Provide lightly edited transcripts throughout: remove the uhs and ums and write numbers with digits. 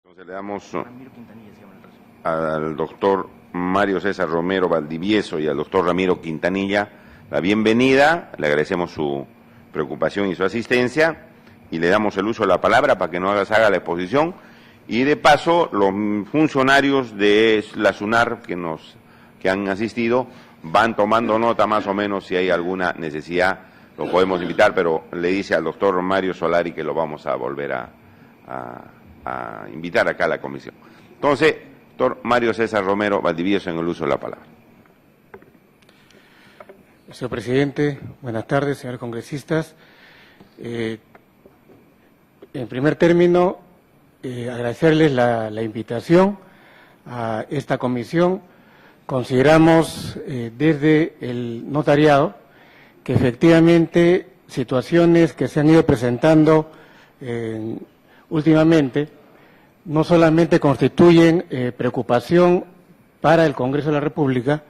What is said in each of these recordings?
Entonces le damos al doctor Mario César Romero Valdivieso y al doctor Ramiro Quintanilla la bienvenida, le agradecemos su preocupación y su asistencia y le damos el uso de la palabra para que nos haga la exposición y de paso los funcionarios de la SUNAR que han asistido van tomando nota más o menos si hay alguna necesidad, lo podemos invitar, pero le dice al doctor Mario Solari que lo vamos a volver a invitar acá a la comisión. Entonces, doctor Mario César Romero Valdivieso en el uso de la palabra. Señor presidente, buenas tardes, señores congresistas. En primer término, agradecerles la invitación a esta comisión. Consideramos desde el notariado que efectivamente situaciones que se han ido presentando últimamente no solamente constituyen preocupación para el Congreso de la República,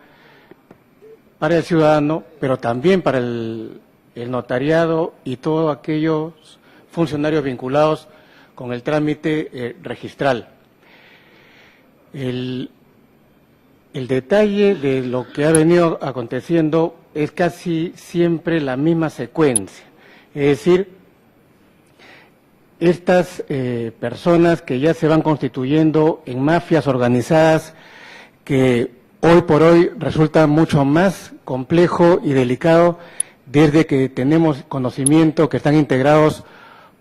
para el ciudadano, pero también para el notariado y todos aquellos funcionarios vinculados con el trámite registral. El detalle de lo que ha venido aconteciendo es casi siempre la misma secuencia, es decir, estas personas que ya se van constituyendo en mafias organizadas que hoy por hoy resulta mucho más complejo y delicado desde que tenemos conocimiento que están integrados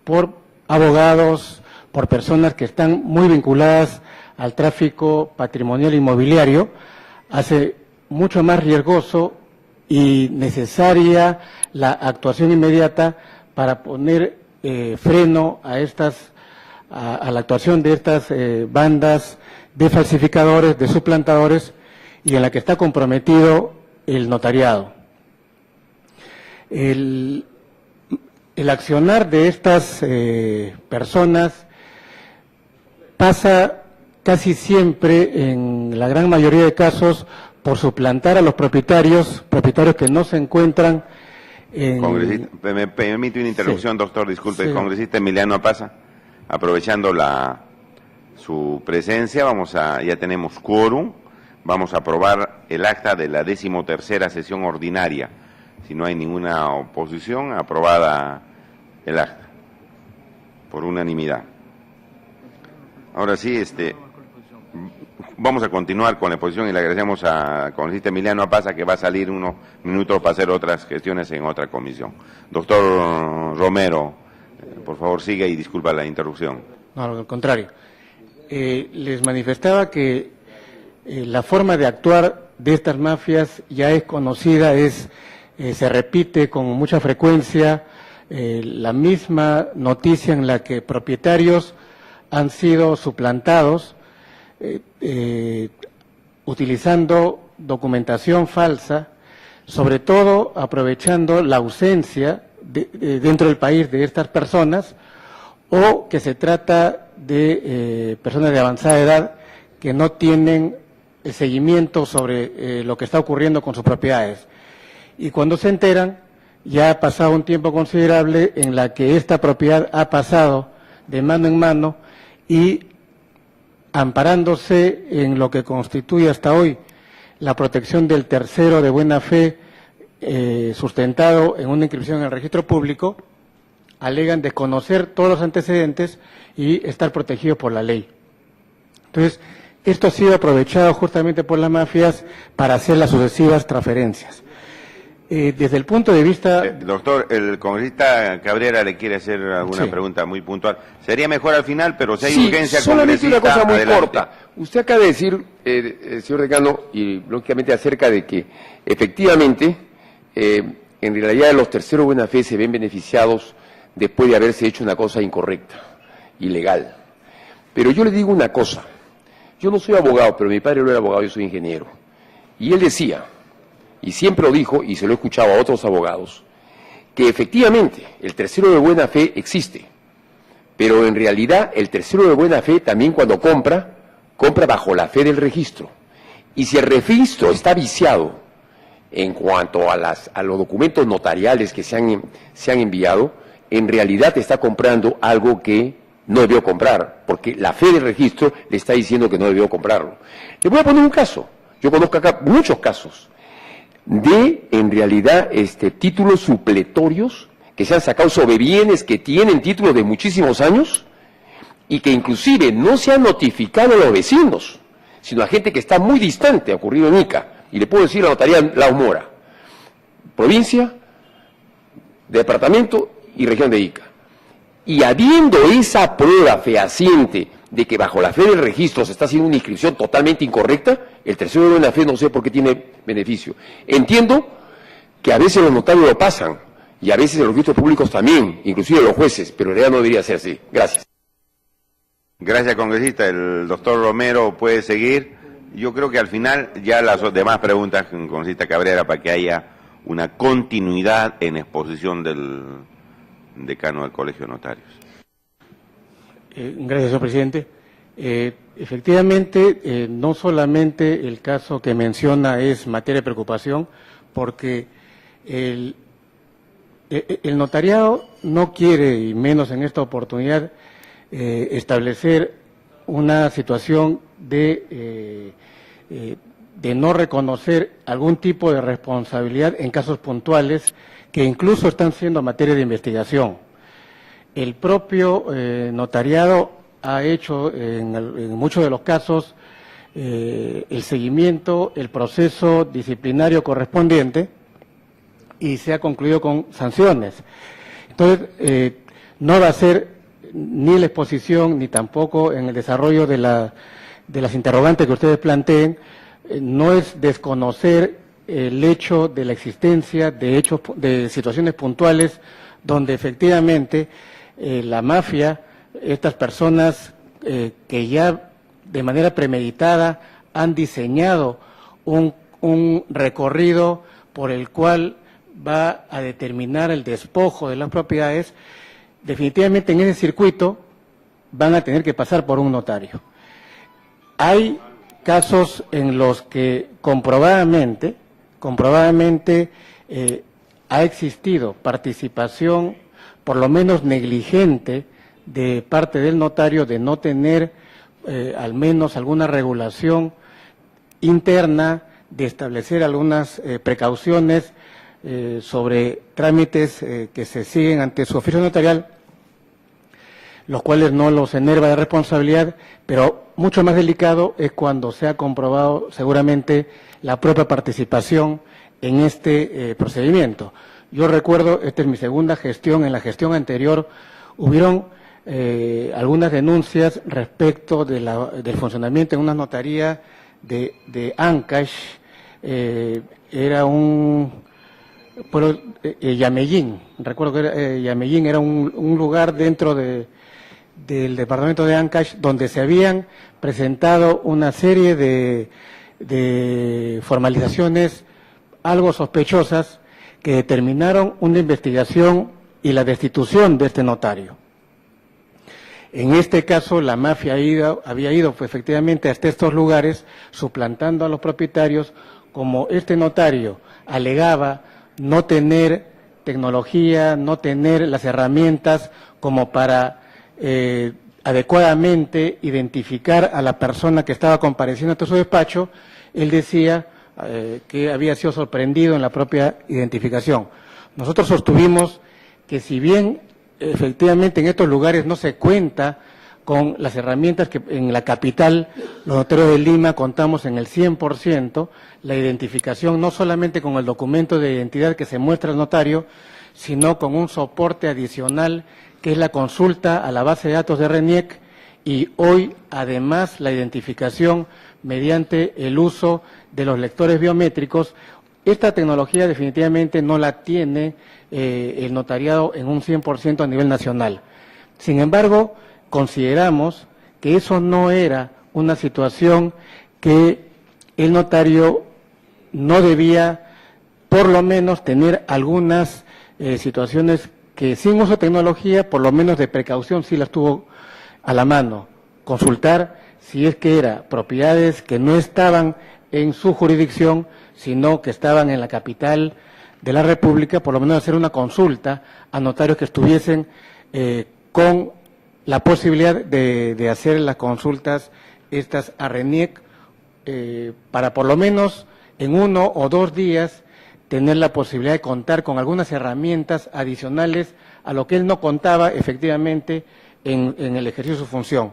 por abogados, por personas que están muy vinculadas al tráfico patrimonial inmobiliario, hace mucho más riesgoso y necesaria la actuación inmediata para poner freno a la actuación de estas bandas de falsificadores, de suplantadores, y en la que está comprometido el notariado. El accionar de estas personas pasa casi siempre, en la gran mayoría de casos, por suplantar a los propietarios que no se encuentran en... Me permite una interrupción, sí. Doctor, disculpe, sí. Congresista Emiliano Pasa, aprovechando su presencia, ya tenemos quórum, vamos a aprobar el acta de la 13ª sesión ordinaria. Si no hay ninguna oposición, aprobada el acta, por unanimidad. Ahora sí, vamos a continuar con la exposición y le agradecemos al congresista Emiliano Apaza que va a salir unos minutos para hacer otras gestiones en otra comisión. Doctor Romero, por favor siga y disculpa la interrupción. No, al contrario. Les manifestaba que la forma de actuar de estas mafias ya es conocida, se repite con mucha frecuencia la misma noticia en la que propietarios han sido suplantados utilizando documentación falsa, sobre todo aprovechando la ausencia dentro del país de estas personas, o que se trata de personas de avanzada edad que no tienen el seguimiento sobre lo que está ocurriendo con sus propiedades. Y cuando se enteran, ya ha pasado un tiempo considerable en la que esta propiedad ha pasado de mano en mano y amparándose en lo que constituye hasta hoy la protección del tercero de buena fe sustentado en una inscripción en el registro público, alegan desconocer todos los antecedentes y estar protegidos por la ley. Entonces, esto ha sido aprovechado justamente por las mafias para hacer las sucesivas transferencias. Desde el punto de vista... Doctor, el congresista Cabrera le quiere hacer alguna pregunta muy puntual. Sería mejor al final, pero si hay urgencia... Solamente una cosa muy adelante. corta. Usted acaba de decir, señor decano, y lógicamente acerca de que efectivamente, en realidad los terceros buena fe se ven beneficiados después de haberse hecho una cosa incorrecta, ilegal. Pero yo le digo una cosa. Yo no soy abogado, pero mi padre no era abogado, yo soy ingeniero. Y él decía, y siempre lo dijo, y se lo he escuchado a otros abogados, que efectivamente el tercero de buena fe existe, pero en realidad el tercero de buena fe también cuando compra bajo la fe del registro. Y si el registro está viciado en cuanto a los documentos notariales que se han enviado, en realidad está comprando algo que no debió comprar, porque la fe del registro le está diciendo que no debió comprarlo. Le voy a poner un caso. Yo conozco acá muchos casos de, en realidad, títulos supletorios que se han sacado sobre bienes que tienen títulos de muchísimos años y que inclusive no se han notificado a los vecinos, sino a gente que está muy distante, ha ocurrido en Ica. Y le puedo decir la notaría La Mora, provincia, departamento y región de Ica. Y habiendo esa prueba fehaciente de que bajo la fe del registro se está haciendo una inscripción totalmente incorrecta, el tercero de buena fe no sé por qué tiene beneficio. Entiendo que a veces los notarios lo pasan, y a veces los registros públicos también, inclusive los jueces, pero en realidad no debería ser así. Gracias. Gracias, congresista. El doctor Romero puede seguir. Yo creo que al final ya las demás preguntas, congresista Cabrera, para que haya una continuidad en exposición del decano del Colegio de Notarios. Gracias, señor presidente. Efectivamente, no solamente el caso que menciona es materia de preocupación, porque el notariado no quiere, y menos en esta oportunidad, establecer una situación de no reconocer algún tipo de responsabilidad en casos puntuales que incluso están siendo materia de investigación. El propio notariado ha hecho en muchos de los casos el seguimiento, el proceso disciplinario correspondiente y se ha concluido con sanciones. Entonces, no va a ser ni la exposición ni tampoco en el desarrollo de las interrogantes que ustedes planteen, no es desconocer el hecho de la existencia de situaciones puntuales donde efectivamente la mafia, estas personas que ya de manera premeditada han diseñado un recorrido por el cual va a determinar el despojo de las propiedades, definitivamente en ese circuito van a tener que pasar por un notario. Hay casos en los que comprobadamente ha existido participación, por lo menos negligente, de parte del notario de no tener al menos alguna regulación interna, de establecer algunas precauciones sobre trámites que se siguen ante su oficio notarial, los cuales no los enerva de responsabilidad, pero mucho más delicado es cuando se ha comprobado seguramente la propia participación en este procedimiento. Yo recuerdo, esta es mi segunda gestión, en la gestión anterior hubieron algunas denuncias respecto del funcionamiento en una notaría de Ancash, era Yamellín, recuerdo que Yamellín era un lugar dentro del departamento de Ancash donde se habían presentado una serie de formalizaciones algo sospechosas que determinaron una investigación y la destitución de este notario. En este caso, la mafia había ido efectivamente hasta estos lugares, suplantando a los propietarios, como este notario alegaba no tener tecnología, no tener las herramientas como para adecuadamente identificar a la persona que estaba compareciendo ante su despacho. Él decía que había sido sorprendido en la propia identificación. Nosotros sostuvimos que si bien efectivamente en estos lugares no se cuenta con las herramientas que en la capital, los notarios de Lima, contamos en el 100%, la identificación no solamente con el documento de identidad que se muestra al notario, sino con un soporte adicional que es la consulta a la base de datos de RENIEC y hoy además la identificación mediante el uso de los lectores biométricos. Esta tecnología definitivamente no la tiene el notariado en un 100% a nivel nacional. Sin embargo, consideramos que eso no era una situación que el notario no debía, por lo menos, tener algunas situaciones que sin uso de tecnología, por lo menos de precaución, sí las tuvo a la mano. Consultar si es que eran propiedades que no estaban en su jurisdicción, sino que estaban en la capital de la República, por lo menos hacer una consulta a notarios que estuviesen con la posibilidad de hacer las consultas estas a RENIEC para por lo menos en 1 o 2 días tener la posibilidad de contar con algunas herramientas adicionales a lo que él no contaba efectivamente en el ejercicio de su función.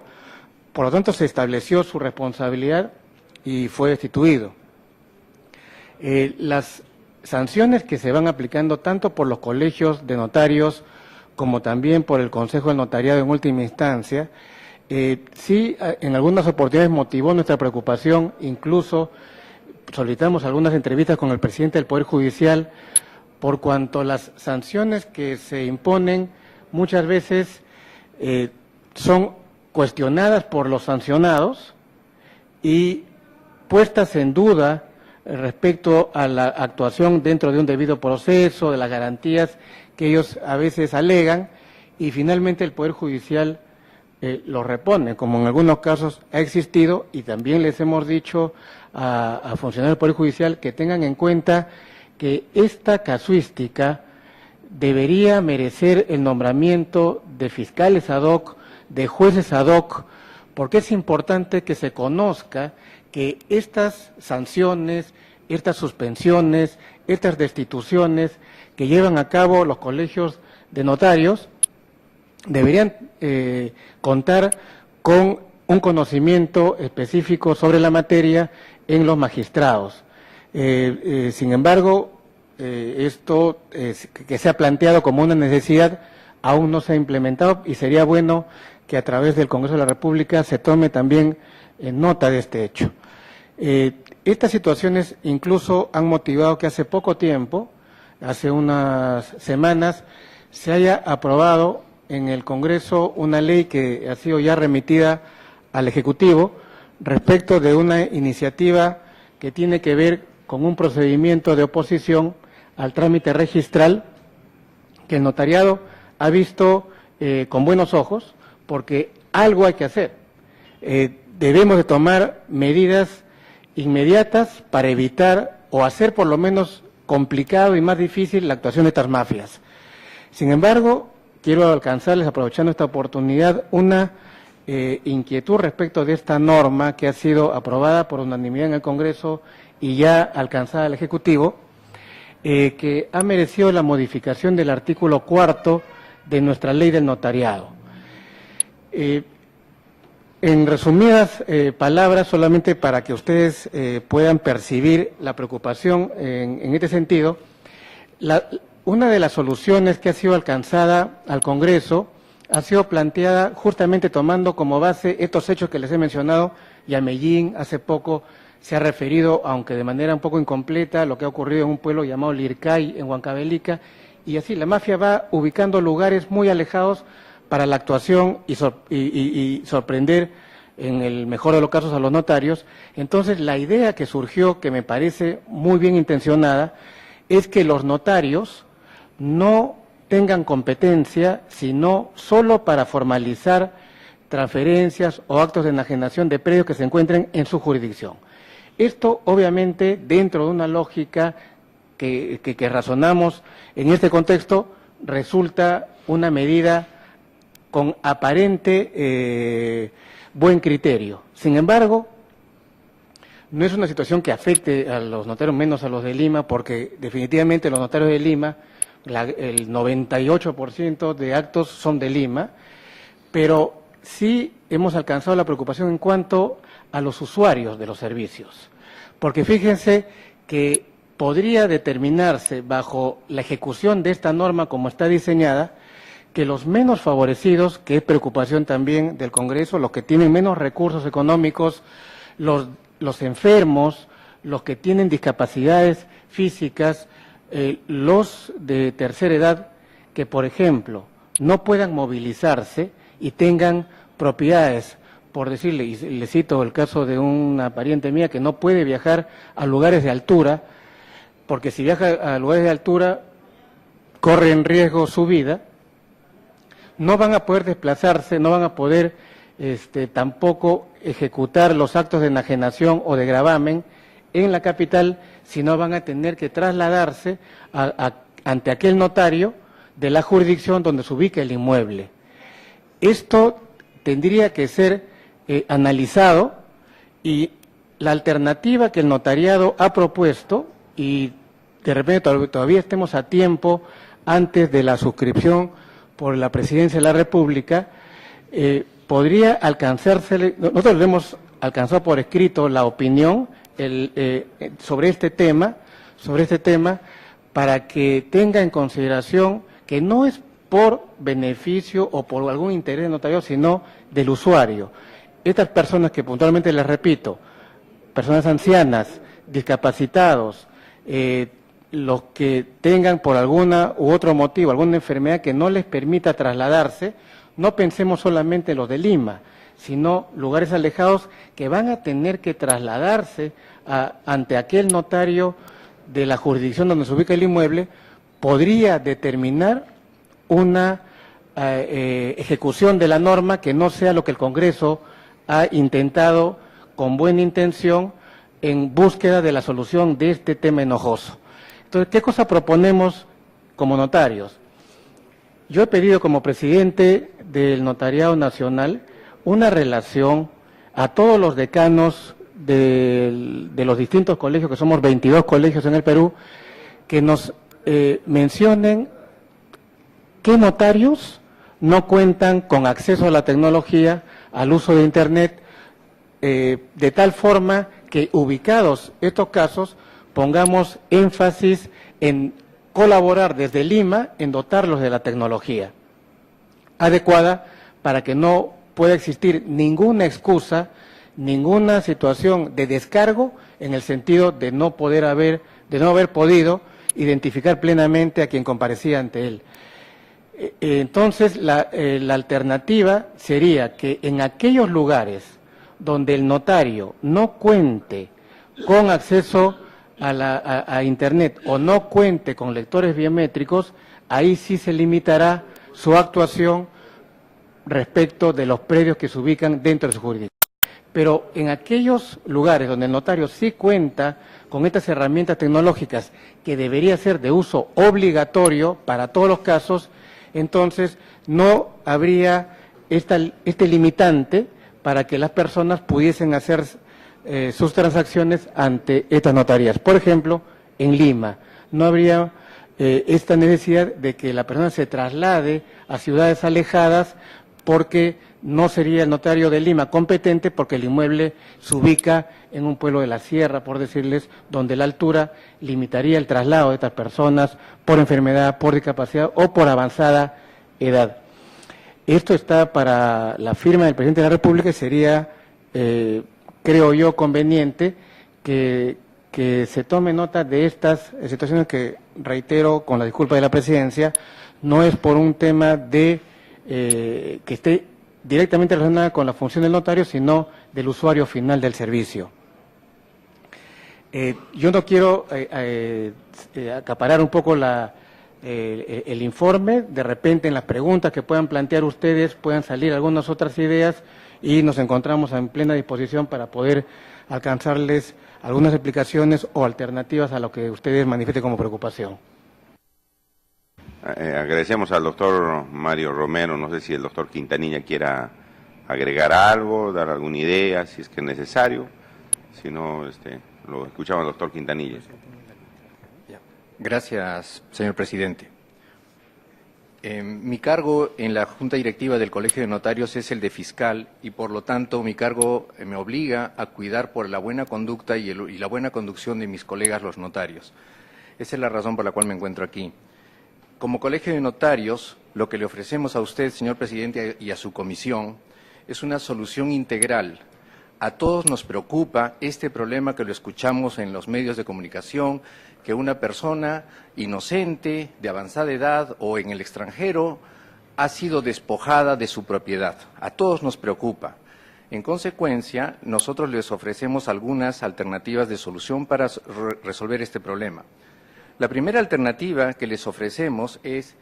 Por lo tanto, se estableció su responsabilidad y fue destituido. Las sanciones que se van aplicando tanto por los colegios de notarios como también por el Consejo del Notariado en última instancia, sí en algunas oportunidades motivó nuestra preocupación, incluso solicitamos algunas entrevistas con el presidente del Poder Judicial, por cuanto las sanciones que se imponen muchas veces son cuestionadas por los sancionados y puestas en duda respecto a la actuación dentro de un debido proceso, de las garantías que ellos a veces alegan, y finalmente el Poder Judicial lo repone, como en algunos casos ha existido, y también les hemos dicho a funcionarios del Poder Judicial que tengan en cuenta que esta casuística debería merecer el nombramiento de fiscales ad hoc, de jueces ad hoc, porque es importante que se conozca que estas sanciones, estas suspensiones, estas destituciones que llevan a cabo los colegios de notarios deberían contar con un conocimiento específico sobre la materia en los magistrados. Sin embargo, esto que se ha planteado como una necesidad aún no se ha implementado y sería bueno que a través del Congreso de la República se tome también nota de este hecho. Estas situaciones incluso han motivado que hace poco tiempo, hace unas semanas, se haya aprobado en el Congreso una ley que ha sido ya remitida al Ejecutivo respecto de una iniciativa que tiene que ver con un procedimiento de oposición al trámite registral que el notariado ha visto con buenos ojos, porque algo hay que hacer. Debemos de tomar medidas inmediatas para evitar o hacer por lo menos complicado y más difícil la actuación de estas mafias. Sin embargo, quiero alcanzarles, aprovechando esta oportunidad, una inquietud respecto de esta norma que ha sido aprobada por unanimidad en el Congreso y ya alcanzada al Ejecutivo, que ha merecido la modificación del artículo 4 de nuestra ley del notariado. En resumidas palabras, solamente para que ustedes puedan percibir la preocupación en este sentido, una de las soluciones que ha sido alcanzada al Congreso ha sido planteada justamente tomando como base estos hechos que les he mencionado, y a Medellín hace poco se ha referido, aunque de manera un poco incompleta, a lo que ha ocurrido en un pueblo llamado Lircay, en Huancavelica, y así la mafia va ubicando lugares muy alejados para la actuación y sorprender, en el mejor de los casos, a los notarios. Entonces, la idea que surgió, que me parece muy bien intencionada, es que los notarios no tengan competencia, sino solo para formalizar transferencias o actos de enajenación de predios que se encuentren en su jurisdicción. Esto, obviamente, dentro de una lógica que razonamos en este contexto, resulta una medida con aparente buen criterio. Sin embargo, no es una situación que afecte a los notarios, menos a los de Lima, porque definitivamente los notarios de Lima, el 98% de actos son de Lima, pero sí hemos alcanzado la preocupación en cuanto a los usuarios de los servicios, porque fíjense que podría determinarse bajo la ejecución de esta norma como está diseñada, que los menos favorecidos, que es preocupación también del Congreso, los que tienen menos recursos económicos, los enfermos, los que tienen discapacidades físicas, los de tercera edad, que por ejemplo no puedan movilizarse y tengan propiedades, por decirle, y le cito el caso de una pariente mía que no puede viajar a lugares de altura, porque si viaja a lugares de altura corre en riesgo su vida, no van a poder desplazarse, no van a poder tampoco ejecutar los actos de enajenación o de gravamen en la capital, sino van a tener que trasladarse ante aquel notario de la jurisdicción donde se ubica el inmueble. Esto tendría que ser analizado, y la alternativa que el notariado ha propuesto, y de repente todavía estemos a tiempo antes de la suscripción por la Presidencia de la República, podría alcanzarse, nosotros le hemos alcanzado por escrito la opinión sobre este tema, para que tenga en consideración que no es por beneficio o por algún interés del notario, sino del usuario. Estas personas que puntualmente les repito, personas ancianas, discapacitados, los que tengan por alguna u otro motivo, alguna enfermedad que no les permita trasladarse, no pensemos solamente en los de Lima, sino lugares alejados que van a tener que trasladarse ante aquel notario de la jurisdicción donde se ubica el inmueble, podría determinar una ejecución de la norma que no sea lo que el Congreso ha intentado con buena intención en búsqueda de la solución de este tema enojoso. Entonces, ¿qué cosa proponemos como notarios? Yo he pedido como presidente del Notariado Nacional una relación a todos los decanos de los distintos colegios, que somos 22 colegios en el Perú, que nos mencionen qué notarios no cuentan con acceso a la tecnología, al uso de Internet, de tal forma que, ubicados estos casos, pongamos énfasis en colaborar desde Lima en dotarlos de la tecnología adecuada para que no pueda existir ninguna excusa, ninguna situación de descargo en el sentido de no haber podido identificar plenamente a quien comparecía ante él. Entonces, la alternativa sería que en aquellos lugares donde el notario no cuente con acceso a Internet o no cuente con lectores biométricos, ahí sí se limitará su actuación respecto de los predios que se ubican dentro de su jurisdicción. Pero en aquellos lugares donde el notario sí cuenta con estas herramientas tecnológicas que debería ser de uso obligatorio para todos los casos, entonces no habría este limitante para que las personas pudiesen hacer sus transacciones ante estas notarías. Por ejemplo, en Lima no habría esta necesidad de que la persona se traslade a ciudades alejadas, porque no sería el notario de Lima competente, porque el inmueble se ubica en un pueblo de la sierra, por decirles, donde la altura limitaría el traslado de estas personas por enfermedad, por discapacidad o por avanzada edad. Esto está para la firma del Presidente de la República y sería, creo yo, conveniente que se tome nota de estas situaciones que, reitero, con la disculpa de la Presidencia, no es por un tema de que esté directamente relacionada con la función del notario, sino del usuario final del servicio. Yo no quiero acaparar un poco el informe. De repente, en las preguntas que puedan plantear ustedes puedan salir algunas otras ideas y nos encontramos en plena disposición para poder alcanzarles algunas explicaciones o alternativas a lo que ustedes manifiesten como preocupación. Agradecemos al doctor Mario Romero. No sé si el doctor Quintanilla quiera agregar algo, dar alguna idea, si es que es necesario. Si no, lo escuchamos al doctor Quintanilla. Gracias, señor presidente. Mi cargo en la Junta Directiva del Colegio de Notarios es el de fiscal y, por lo tanto, mi cargo me obliga a cuidar por la buena conducta y la buena conducción de mis colegas los notarios. Esa es la razón por la cual me encuentro aquí. Como Colegio de Notarios, lo que le ofrecemos a usted, señor presidente, y a su comisión, es una solución integral. A todos nos preocupa este problema que lo escuchamos en los medios de comunicación, que una persona inocente, de avanzada edad o en el extranjero, ha sido despojada de su propiedad. A todos nos preocupa. En consecuencia, nosotros les ofrecemos algunas alternativas de solución para resolver este problema. La primera alternativa que les ofrecemos es,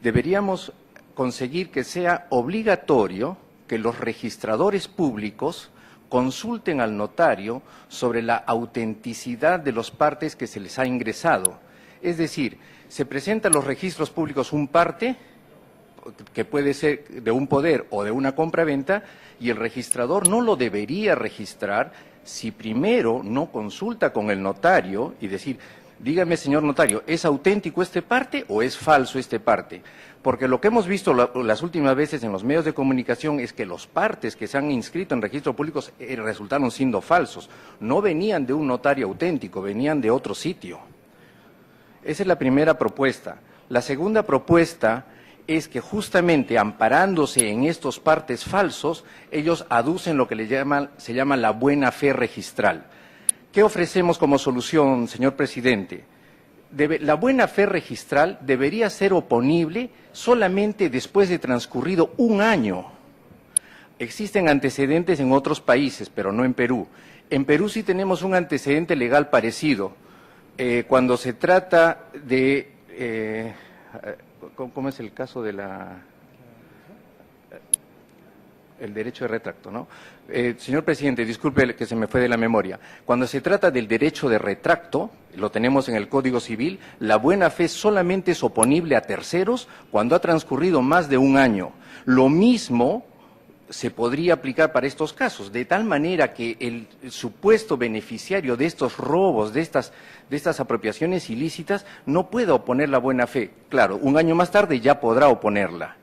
deberíamos conseguir que sea obligatorio que los registradores públicos consulten al notario sobre la autenticidad de los partes que se les ha ingresado. Es decir, se presenta a los registros públicos un parte que puede ser de un poder o de una compraventa, y el registrador no lo debería registrar si primero no consulta con el notario y decir, dígame, señor notario, ¿es auténtico este parte o es falso este parte? Porque lo que hemos visto las últimas veces en los medios de comunicación es que los partes que se han inscrito en registros públicos resultaron siendo falsos. No venían de un notario auténtico, venían de otro sitio. Esa es la primera propuesta. La segunda propuesta es que justamente amparándose en estos partes falsos, ellos aducen lo que se llama la buena fe registral. ¿Qué ofrecemos como solución, señor presidente? La buena fe registral debería ser oponible solamente después de transcurrido un año. Existen antecedentes en otros países, pero no en Perú. En Perú sí tenemos un antecedente legal parecido. Cuando se trata de... ¿Cómo es el caso de el derecho de retracto, ¿no? Señor presidente, disculpe que se me fue de la memoria. Cuando se trata del derecho de retracto, lo tenemos en el Código Civil, la buena fe solamente es oponible a terceros cuando ha transcurrido más de un año. Lo mismo se podría aplicar para estos casos, de tal manera que el supuesto beneficiario de estos robos, de estas apropiaciones ilícitas, no pueda oponer la buena fe. Claro, un año más tarde ya podrá oponerla.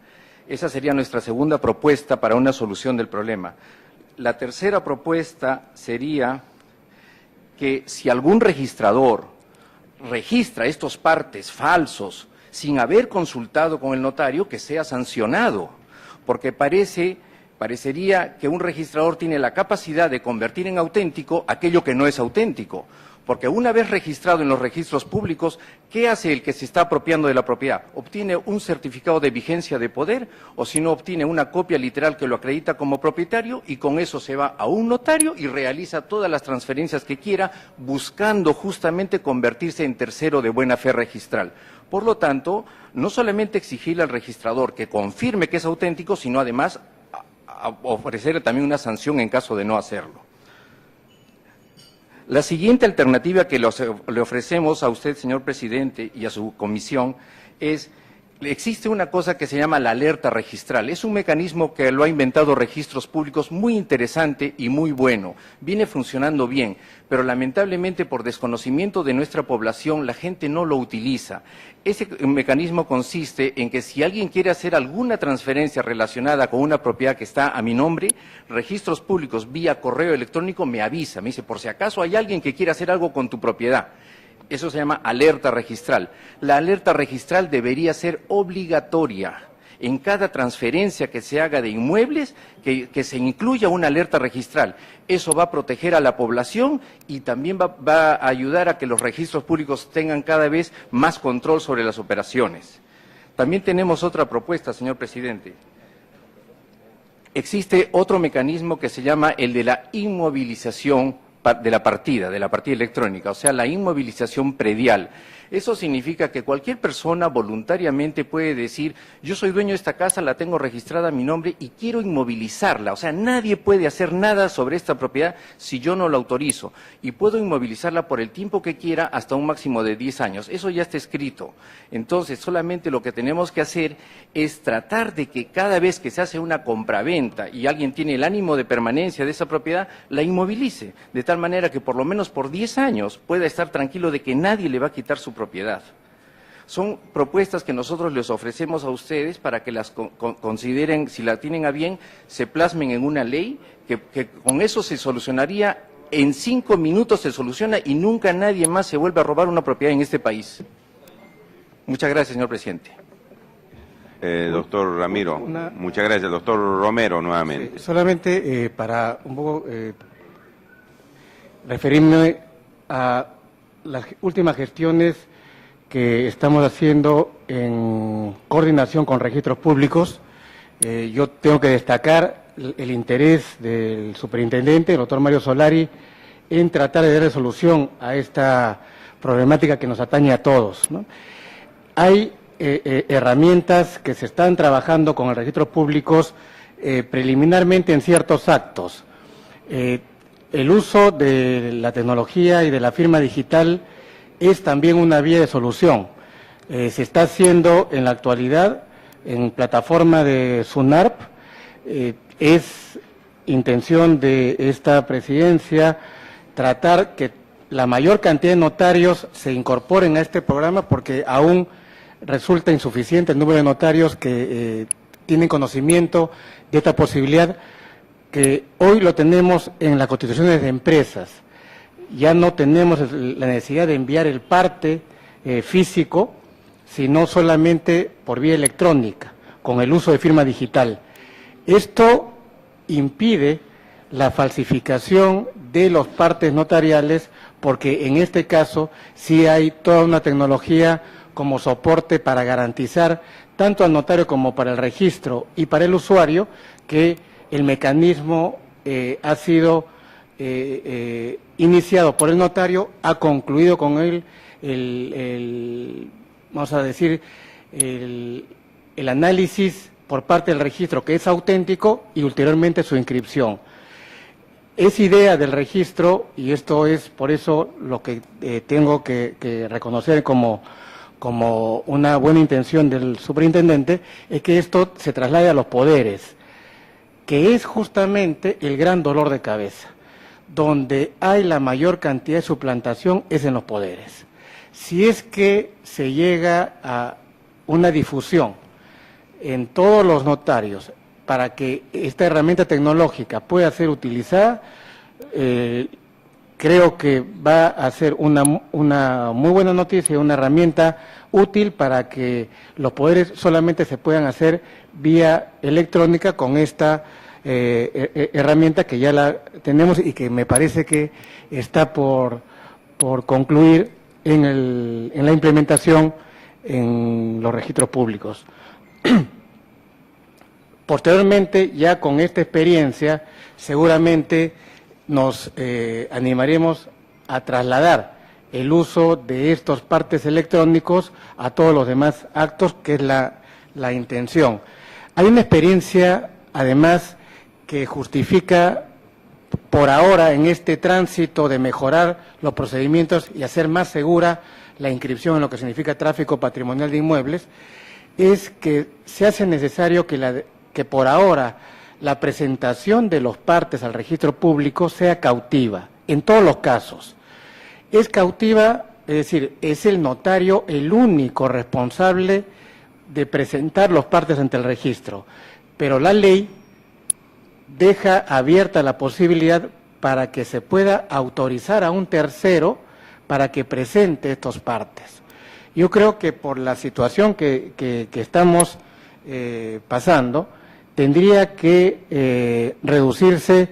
Esa sería nuestra segunda propuesta para una solución del problema. La tercera propuesta sería que si algún registrador registra estos partes falsos sin haber consultado con el notario, que sea sancionado, porque parecería que un registrador tiene la capacidad de convertir en auténtico aquello que no es auténtico. Porque una vez registrado en los registros públicos, ¿qué hace el que se está apropiando de la propiedad? ¿Obtiene un certificado de vigencia de poder o si no obtiene una copia literal que lo acredita como propietario y con eso se va a un notario y realiza todas las transferencias que quiera buscando justamente convertirse en tercero de buena fe registral? Por lo tanto, no solamente exigirle al registrador que confirme que es auténtico, sino además ofrecerle también una sanción en caso de no hacerlo. La siguiente alternativa que le ofrecemos a usted, señor presidente, y a su comisión es, existe una cosa que se llama la alerta registral. Es un mecanismo que lo ha inventado Registros Públicos muy interesante y muy bueno. Viene funcionando bien, pero lamentablemente por desconocimiento de nuestra población la gente no lo utiliza. Ese mecanismo consiste en que si alguien quiere hacer alguna transferencia relacionada con una propiedad que está a mi nombre, Registros Públicos vía correo electrónico me avisa, me dice, por si acaso hay alguien que quiere hacer algo con tu propiedad. Eso se llama alerta registral. La alerta registral debería ser obligatoria. En cada transferencia que se haga de inmuebles, que se incluya una alerta registral. Eso va a proteger a la población y también va a ayudar a que los registros públicos tengan cada vez más control sobre las operaciones. También tenemos otra propuesta, señor presidente. Existe otro mecanismo que se llama el de la inmovilización de la partida electrónica, o sea, la inmovilización predial. Eso significa que cualquier persona voluntariamente puede decir, yo soy dueño de esta casa, la tengo registrada a mi nombre y quiero inmovilizarla. O sea, nadie puede hacer nada sobre esta propiedad si yo no la autorizo. Y puedo inmovilizarla por el tiempo que quiera hasta un máximo de 10 años. Eso ya está escrito. Entonces, solamente lo que tenemos que hacer es tratar de que cada vez que se hace una compraventa y alguien tiene el ánimo de permanencia de esa propiedad, la inmovilice. De tal manera que por lo menos por 10 años pueda estar tranquilo de que nadie le va a quitar su propiedad. Son propuestas que nosotros les ofrecemos a ustedes para que las consideren, si la tienen a bien, se plasmen en una ley, que con eso se solucionaría, en 5 minutos se soluciona y nunca nadie más se vuelve a robar una propiedad en este país. Muchas gracias, señor presidente. Doctor Ramiro, muchas gracias. Doctor Romero, nuevamente. Solamente para un poco referirme a las últimas gestiones que estamos haciendo en coordinación con registros públicos. Yo tengo que destacar el interés del superintendente, el doctor Mario Solari, en tratar de dar solución a esta problemática que nos atañe a todos, ¿no? Hay herramientas que se están trabajando con el registros públicos preliminarmente en ciertos actos. El uso de la tecnología y de la firma digital es también una vía de solución. Se está haciendo en la actualidad en plataforma de SUNARP. Es intención de esta presidencia tratar que la mayor cantidad de notarios se incorporen a este programa, porque aún resulta insuficiente el número de notarios que tienen conocimiento de esta posibilidad, que hoy lo tenemos en las constituciones de empresas. Ya no tenemos la necesidad de enviar el parte físico, sino solamente por vía electrónica, con el uso de firma digital. Esto impide la falsificación de los partes notariales, porque en este caso sí hay toda una tecnología como soporte para garantizar tanto al notario como para el registro y para el usuario que el mecanismo ha sido iniciado por el notario, ha concluido con él vamos a decir, el análisis por parte del registro, que es auténtico, y ulteriormente su inscripción. Es idea del registro, y esto es por eso lo que tengo que reconocer como una buena intención del superintendente, es que esto se traslade a los poderes, que es justamente el gran dolor de cabeza. Donde hay la mayor cantidad de suplantación es en los poderes. Si es que se llega a una difusión en todos los notarios para que esta herramienta tecnológica pueda ser utilizada, creo que va a ser una muy buena noticia, una herramienta útil para que los poderes solamente se puedan hacer vía electrónica con esta herramienta que ya la tenemos y que me parece que está por concluir en la implementación en los registros públicos. Posteriormente, ya con esta experiencia, seguramente nos animaremos a trasladar el uso de estos partes electrónicos a todos los demás actos, que es la intención. Hay una experiencia, además, que justifica por ahora en este tránsito de mejorar los procedimientos y hacer más segura la inscripción en lo que significa tráfico patrimonial de inmuebles, es que se hace necesario que por ahora la presentación de los partes al registro público sea cautiva, en todos los casos. Es cautiva, es decir, es el notario el único responsable de presentar los partes ante el registro, pero la ley deja abierta la posibilidad para que se pueda autorizar a un tercero para que presente estos partes. Yo creo que por la situación que estamos pasando, tendría que reducirse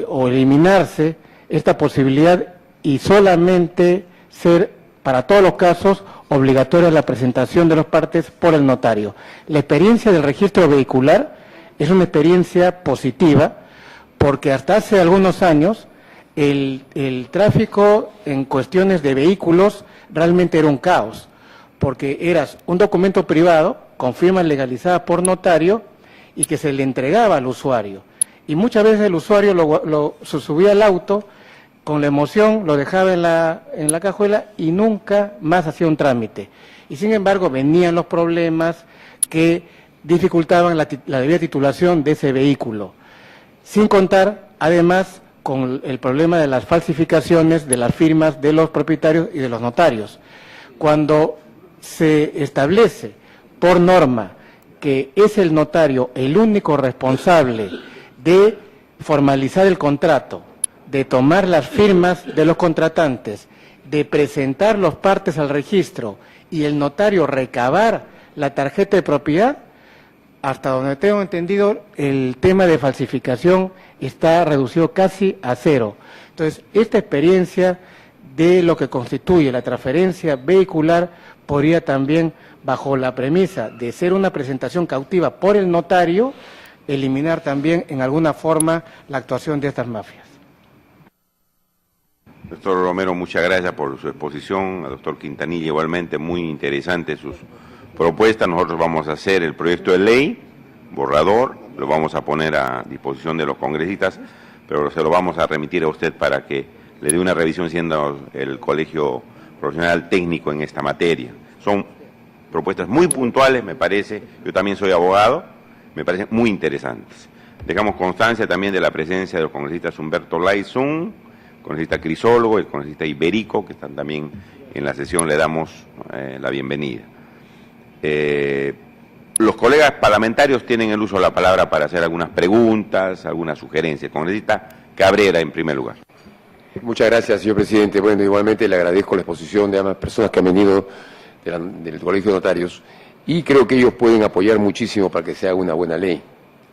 o eliminarse esta posibilidad y solamente ser, para todos los casos, obligatoria la presentación de los partes por el notario. La experiencia del registro vehicular es una experiencia positiva, porque hasta hace algunos años el tráfico en cuestiones de vehículos realmente era un caos, porque eras un documento privado con firma legalizada por notario y que se le entregaba al usuario. Y muchas veces el usuario se subía al auto, con la emoción lo dejaba en la cajuela y nunca más hacía un trámite. Y sin embargo venían los problemas que dificultaban la debida titulación de ese vehículo. Sin contar, además, con el problema de las falsificaciones de las firmas de los propietarios y de los notarios. Cuando se establece por norma que es el notario el único responsable de formalizar el contrato, de tomar las firmas de los contratantes, de presentar los partes al registro y el notario recabar la tarjeta de propiedad, hasta donde tengo entendido, el tema de falsificación está reducido casi a cero. Entonces, esta experiencia de lo que constituye la transferencia vehicular podría también, bajo la premisa de ser una presentación cautiva por el notario, eliminar también en alguna forma la actuación de estas mafias. Doctor Romero, muchas gracias por su exposición. Al doctor Quintanilla igualmente, muy interesante sus propuestas. Nosotros vamos a hacer el proyecto de ley, borrador, lo vamos a poner a disposición de los congresistas, pero se lo vamos a remitir a usted para que le dé una revisión, siendo el colegio profesional técnico en esta materia. Son propuestas muy puntuales, me parece, yo también soy abogado, me parecen muy interesantes. Dejamos constancia también de la presencia de los congresistas Humberto Laizún, congresista Crisólogo, el congresista Iberico, que están también en la sesión, le damos la bienvenida. Los colegas parlamentarios tienen el uso de la palabra para hacer algunas preguntas, algunas sugerencias. Congresista Cabrera, en primer lugar. Muchas gracias, señor presidente. Bueno, igualmente le agradezco la exposición de ambas personas que han venido del Colegio de Notarios y creo que ellos pueden apoyar muchísimo para que se haga una buena ley.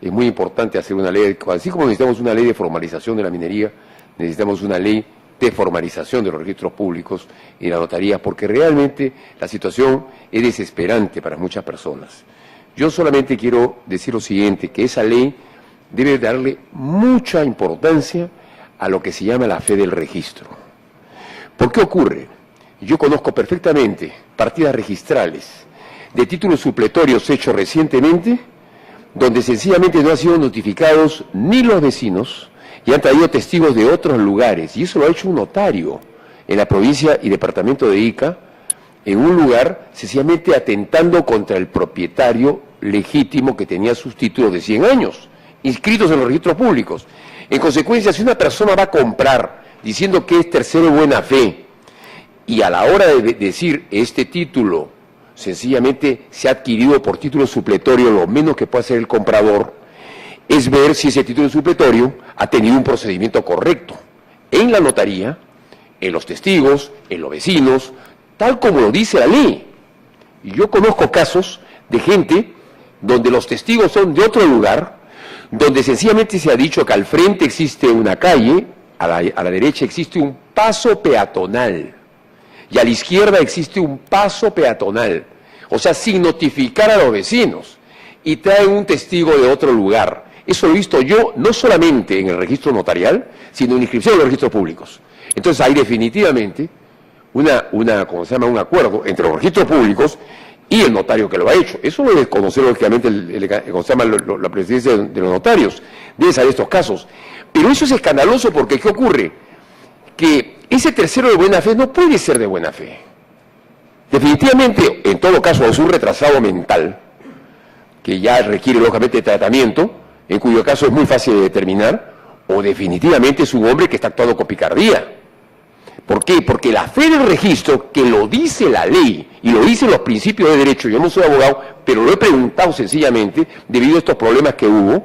Es muy importante hacer una ley, así como necesitamos una ley de formalización de la minería, necesitamos una ley de formalización de los registros públicos y la notaría, porque realmente la situación es desesperante para muchas personas. Yo solamente quiero decir lo siguiente, que esa ley debe darle mucha importancia a lo que se llama la fe del registro. ¿Por qué ocurre? Yo conozco perfectamente partidas registrales de títulos supletorios hechos recientemente, donde sencillamente no han sido notificados ni los vecinos y han traído testigos de otros lugares, y eso lo ha hecho un notario en la provincia y departamento de Ica, en un lugar sencillamente atentando contra el propietario legítimo que tenía sus títulos de 100 años, inscritos en los registros públicos. En consecuencia, si una persona va a comprar diciendo que es tercero de buena fe, y a la hora de decir este título sencillamente se ha adquirido por título supletorio, lo menos que puede hacer el comprador es ver si ese título supletorio ha tenido un procedimiento correcto en la notaría, en los testigos, en los vecinos, tal como lo dice la ley. Y yo conozco casos de gente donde los testigos son de otro lugar, donde sencillamente se ha dicho que al frente existe una calle, a la derecha existe un paso peatonal, y a la izquierda existe un paso peatonal, o sea, sin notificar a los vecinos, y traen un testigo de otro lugar. Eso lo he visto yo no solamente en el registro notarial, sino en inscripción de los registros públicos. Entonces hay definitivamente ¿cómo se llama?, un acuerdo entre los registros públicos y el notario que lo ha hecho. Eso lo debe conocer lógicamente ¿cómo se llama?, la presidencia de los notarios, debe saber estos casos. Pero eso es escandaloso porque ¿qué ocurre? Que ese tercero de buena fe no puede ser de buena fe. Definitivamente, en todo caso, es un retrasado mental, que ya requiere lógicamente tratamiento, en cuyo caso es muy fácil de determinar, o definitivamente es un hombre que está actuando con picardía. ¿Por qué? Porque la fe del registro, que lo dice la ley, y lo dicen los principios de derecho, yo no soy abogado, pero lo he preguntado sencillamente, debido a estos problemas que hubo,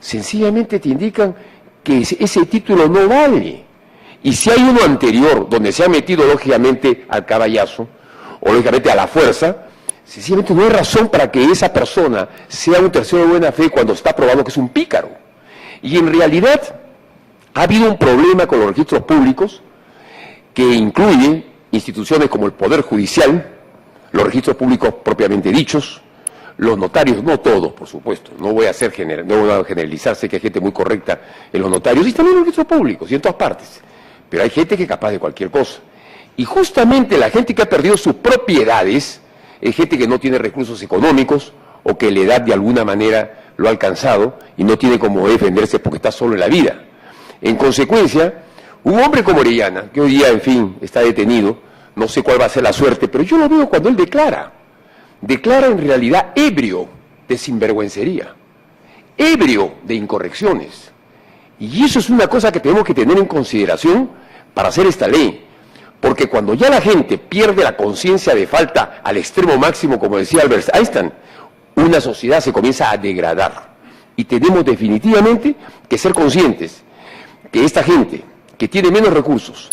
sencillamente te indican que ese título no vale. Y si hay uno anterior, donde se ha metido lógicamente al caballazo, o lógicamente a la fuerza, sencillamente no hay razón para que esa persona sea un tercero de buena fe cuando está probado que es un pícaro. Y en realidad ha habido un problema con los registros públicos que incluye instituciones como el Poder Judicial, los registros públicos propiamente dichos, los notarios, no todos, por supuesto, no voy a generalizar, sé que hay gente muy correcta en los notarios y también en los registros públicos y en todas partes, pero hay gente que es capaz de cualquier cosa. Y justamente la gente que ha perdido sus propiedades es gente que no tiene recursos económicos o que la edad de alguna manera lo ha alcanzado y no tiene cómo defenderse porque está solo en la vida. En consecuencia, un hombre como Orellana, que hoy día, en fin, está detenido, no sé cuál va a ser la suerte, pero yo lo veo cuando él declara en realidad ebrio de sinvergüencería, ebrio de incorrecciones. Y eso es una cosa que tenemos que tener en consideración para hacer esta ley. Porque cuando ya la gente pierde la conciencia de falta al extremo máximo, como decía Albert Einstein, una sociedad se comienza a degradar. Y tenemos definitivamente que ser conscientes que esta gente que tiene menos recursos,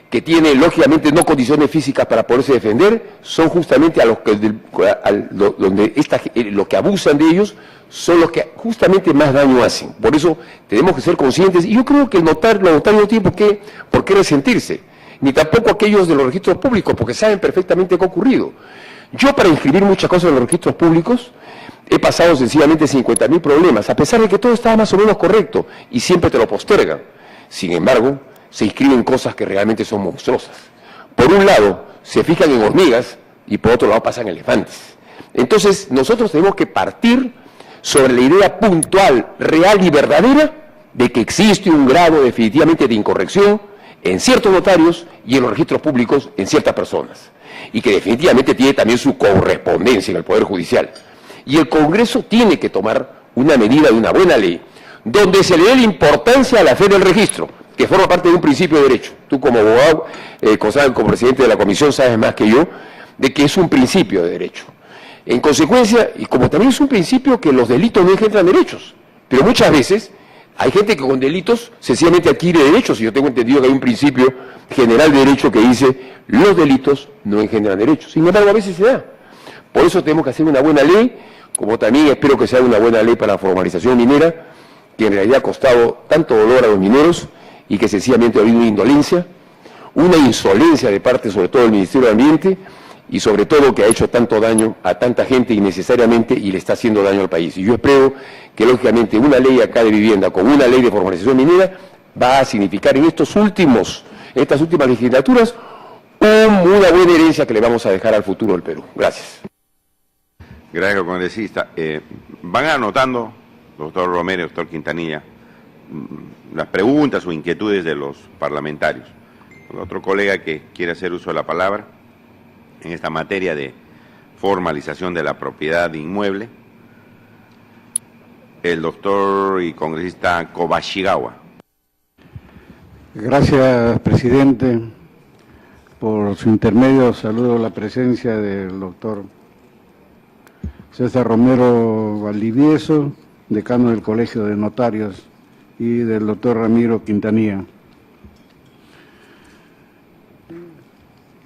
que tiene lógicamente no condiciones físicas para poderse defender, son justamente a los que, los que abusan de ellos, son los que justamente más daño hacen. Por eso tenemos que ser conscientes, y yo creo que los notarios no tienen por qué resentirse, ni tampoco aquellos de los registros públicos, porque saben perfectamente qué ha ocurrido. Yo, para inscribir muchas cosas en los registros públicos, he pasado sencillamente 50.000 problemas, a pesar de que todo estaba más o menos correcto, y siempre te lo postergan. Sin embargo, se inscriben cosas que realmente son monstruosas. Por un lado, se fijan en hormigas, y por otro lado pasan elefantes. Entonces, nosotros tenemos que partir sobre la idea puntual, real y verdadera, de que existe un grado definitivamente de incorrección en ciertos notarios y en los registros públicos en ciertas personas. y que definitivamente tiene también su correspondencia en el Poder Judicial. Y el Congreso tiene que tomar una medida de una buena ley, donde se le dé la importancia a la fe del registro, que forma parte de un principio de derecho. Tú como abogado, como presidente de la comisión, sabes más que yo de que es un principio de derecho. En consecuencia, y como también es un principio que los delitos no engendran derechos, pero muchas veces hay gente que con delitos sencillamente adquiere derechos, y yo tengo entendido que hay un principio general de derecho que dice los delitos no engendran derechos. Sin embargo, a veces se da. Por eso tenemos que hacer una buena ley, como también espero que sea una buena ley para la formalización minera, que en realidad ha costado tanto dolor a los mineros y que sencillamente ha habido una indolencia, una insolencia de parte sobre todo del Ministerio de Ambiente, y sobre todo que ha hecho tanto daño a tanta gente innecesariamente y le está haciendo daño al país. Y yo espero que lógicamente una ley acá de vivienda con una ley de formalización minera va a significar en estas últimas legislaturas una buena herencia que le vamos a dejar al futuro del Perú. Gracias. Gracias, congresista. Van anotando, doctor Romero y doctor Quintanilla, las preguntas o inquietudes de los parlamentarios. Otro colega que quiere hacer uso de la palabra en esta materia de formalización de la propiedad inmueble, el doctor y congresista Kobashigawa. Gracias, presidente. Por su intermedio saludo la presencia del doctor César Romero Valdivieso, decano del Colegio de Notarios, y del doctor Ramiro Quintanilla.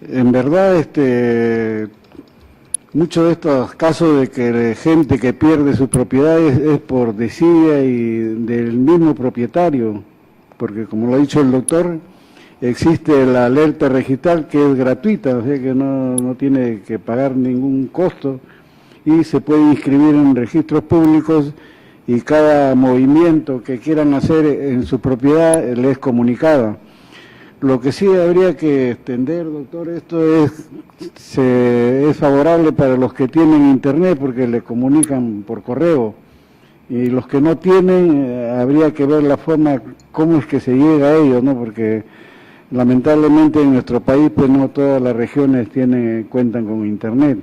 En verdad, muchos de estos casos de que gente que pierde sus propiedades es por desidia y del mismo propietario, porque como lo ha dicho el doctor, existe la alerta registral que es gratuita, o sea que no tiene que pagar ningún costo y se puede inscribir en registros públicos y cada movimiento que quieran hacer en su propiedad les es comunicada. Lo que sí habría que extender, doctor, esto es favorable para los que tienen internet porque le comunican por correo, y los que no tienen habría que ver la forma cómo es que se llega a ellos, ¿no? Porque lamentablemente en nuestro país pues no todas las regiones cuentan con internet.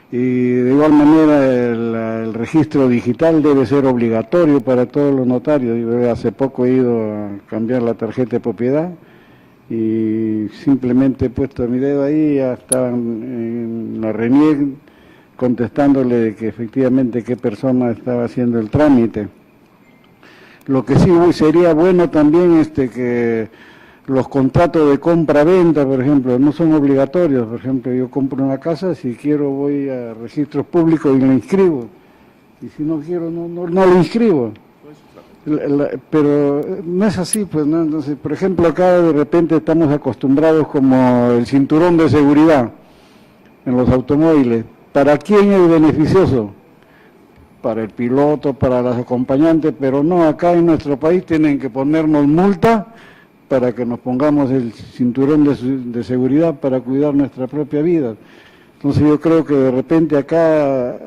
Y de igual manera el registro digital debe ser obligatorio para todos los notarios. Yo hace poco he ido a cambiar la tarjeta de propiedad y simplemente he puesto mi dedo ahí y ya estaban en la RENIEC contestándole de que efectivamente qué persona estaba haciendo el trámite. Lo que sí sería bueno también que los contratos de compra-venta, por ejemplo, no son obligatorios. Por ejemplo, yo compro una casa, si quiero voy a registros públicos y lo inscribo. Y si no quiero, no lo inscribo. Pero no es así, pues, ¿no? Entonces, por ejemplo, acá de repente estamos acostumbrados como el cinturón de seguridad en los automóviles. ¿Para quién es beneficioso? Para el piloto, para los acompañantes, pero no, acá en nuestro país tienen que ponernos multa para que nos pongamos el cinturón de seguridad para cuidar nuestra propia vida. Entonces yo creo que de repente acá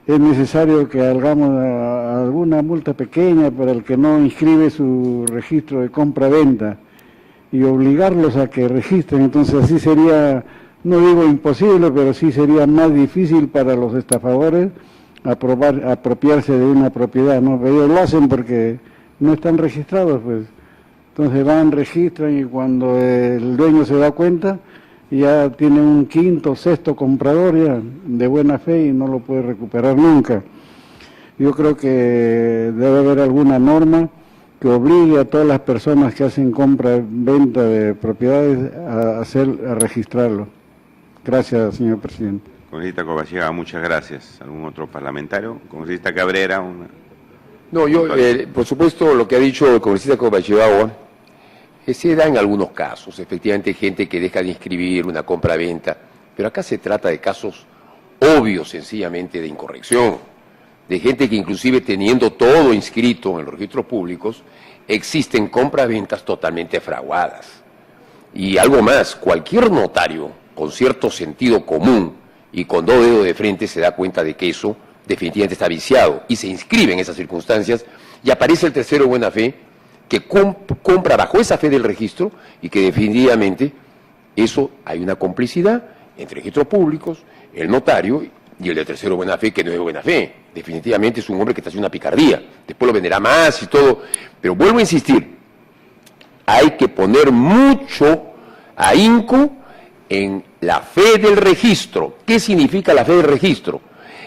es necesario que hagamos alguna multa pequeña para el que no inscribe su registro de compra-venta y obligarlos a que registren. Entonces así sería, no digo imposible, pero sí sería más difícil para los estafadores apropiarse de una propiedad, ¿no? Ellos lo hacen porque no están registrados, pues. Entonces van, registran y cuando el dueño se da cuenta ya tiene un quinto, sexto comprador ya de buena fe y no lo puede recuperar nunca. Yo creo que debe haber alguna norma que obligue a todas las personas que hacen compra-venta de propiedades a registrarlo. Gracias, señor presidente. Congresista Kobashigawa, muchas gracias. ¿Algún otro parlamentario? Congresista Cabrera. No, yo, por supuesto, lo que ha dicho el congresista Kobashigawa, se da en algunos casos, efectivamente, gente que deja de inscribir una compra-venta, pero acá se trata de casos obvios, sencillamente, de incorrección, de gente que inclusive teniendo todo inscrito en los registros públicos, existen compra-ventas totalmente fraguadas. Y algo más, cualquier notario con cierto sentido común y con dos dedos de frente se da cuenta de que eso definitivamente está viciado y se inscribe en esas circunstancias y aparece el tercero buena fe que compra bajo esa fe del registro y que definitivamente Eso hay una complicidad entre registros públicos, el notario y el de tercero buena fe, que no es de buena fe. Definitivamente es un hombre que está haciendo una picardía. Después lo venderá más y todo. Pero vuelvo a insistir, hay que poner mucho ahínco en la fe del registro. ¿Qué significa la fe del registro?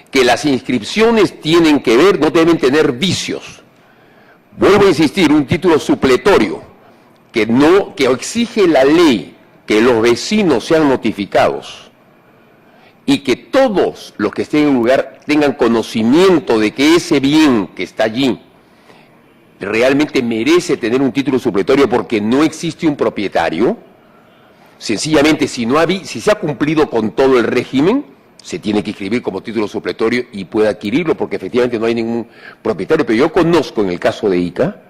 Que las inscripciones tienen que ver, no deben tener vicios. Vuelvo a insistir, un título supletorio que exige la ley que los vecinos sean notificados y que todos los que estén en el lugar tengan conocimiento de que ese bien que está allí realmente merece tener un título supletorio porque no existe un propietario. Sencillamente, si se ha cumplido con todo el régimen, se tiene que inscribir como título supletorio y puede adquirirlo porque efectivamente no hay ningún propietario. Pero yo conozco en el caso de Ica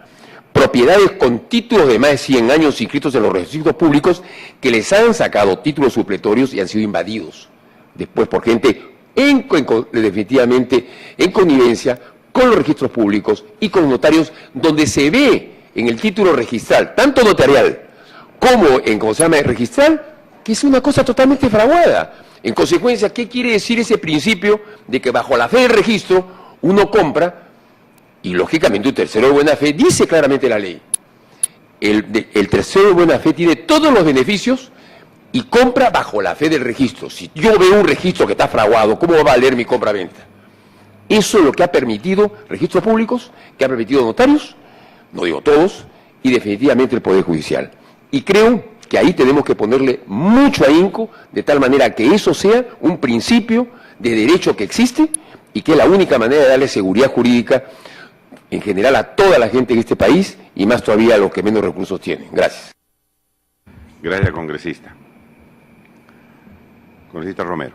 propiedades con títulos de más de 100 años inscritos en los registros públicos que les han sacado títulos supletorios y han sido invadidos después por gente definitivamente en connivencia con los registros públicos y con los notarios, donde se ve en el título registral, tanto notarial como en, registral, que es una cosa totalmente fraguada. En consecuencia, ¿qué quiere decir ese principio de que bajo la fe del registro uno compra? Y lógicamente un tercero de buena fe dice claramente la ley. El tercero de buena fe tiene todos los beneficios y compra bajo la fe del registro. Si yo veo un registro que está fraguado, ¿cómo va a valer mi compra-venta? Eso es lo que ha permitido registros públicos, que ha permitido notarios, no digo todos, y definitivamente el Poder Judicial. Y creo que ahí tenemos que ponerle mucho ahínco, de tal manera que eso sea un principio de derecho que existe y que es la única manera de darle seguridad jurídica en general a toda la gente de este país y más todavía a los que menos recursos tienen. Gracias. Gracias, congresista. Congresista Romero.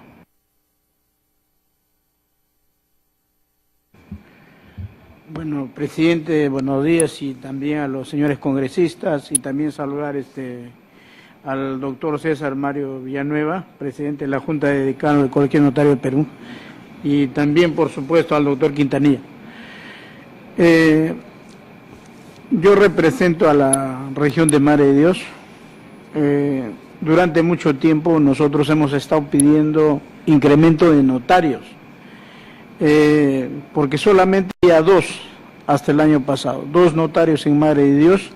Bueno, presidente, buenos días y también a los señores congresistas y también saludar al doctor César Mario Villanueva, presidente de la Junta de Decanos del Colegio Notario del Perú, y también, por supuesto, al doctor Quintanilla. Yo represento a la región de Madre de Dios. Durante mucho tiempo nosotros hemos estado pidiendo incremento de notarios, porque solamente había 2 hasta el año pasado, 2 notarios en Madre de Dios,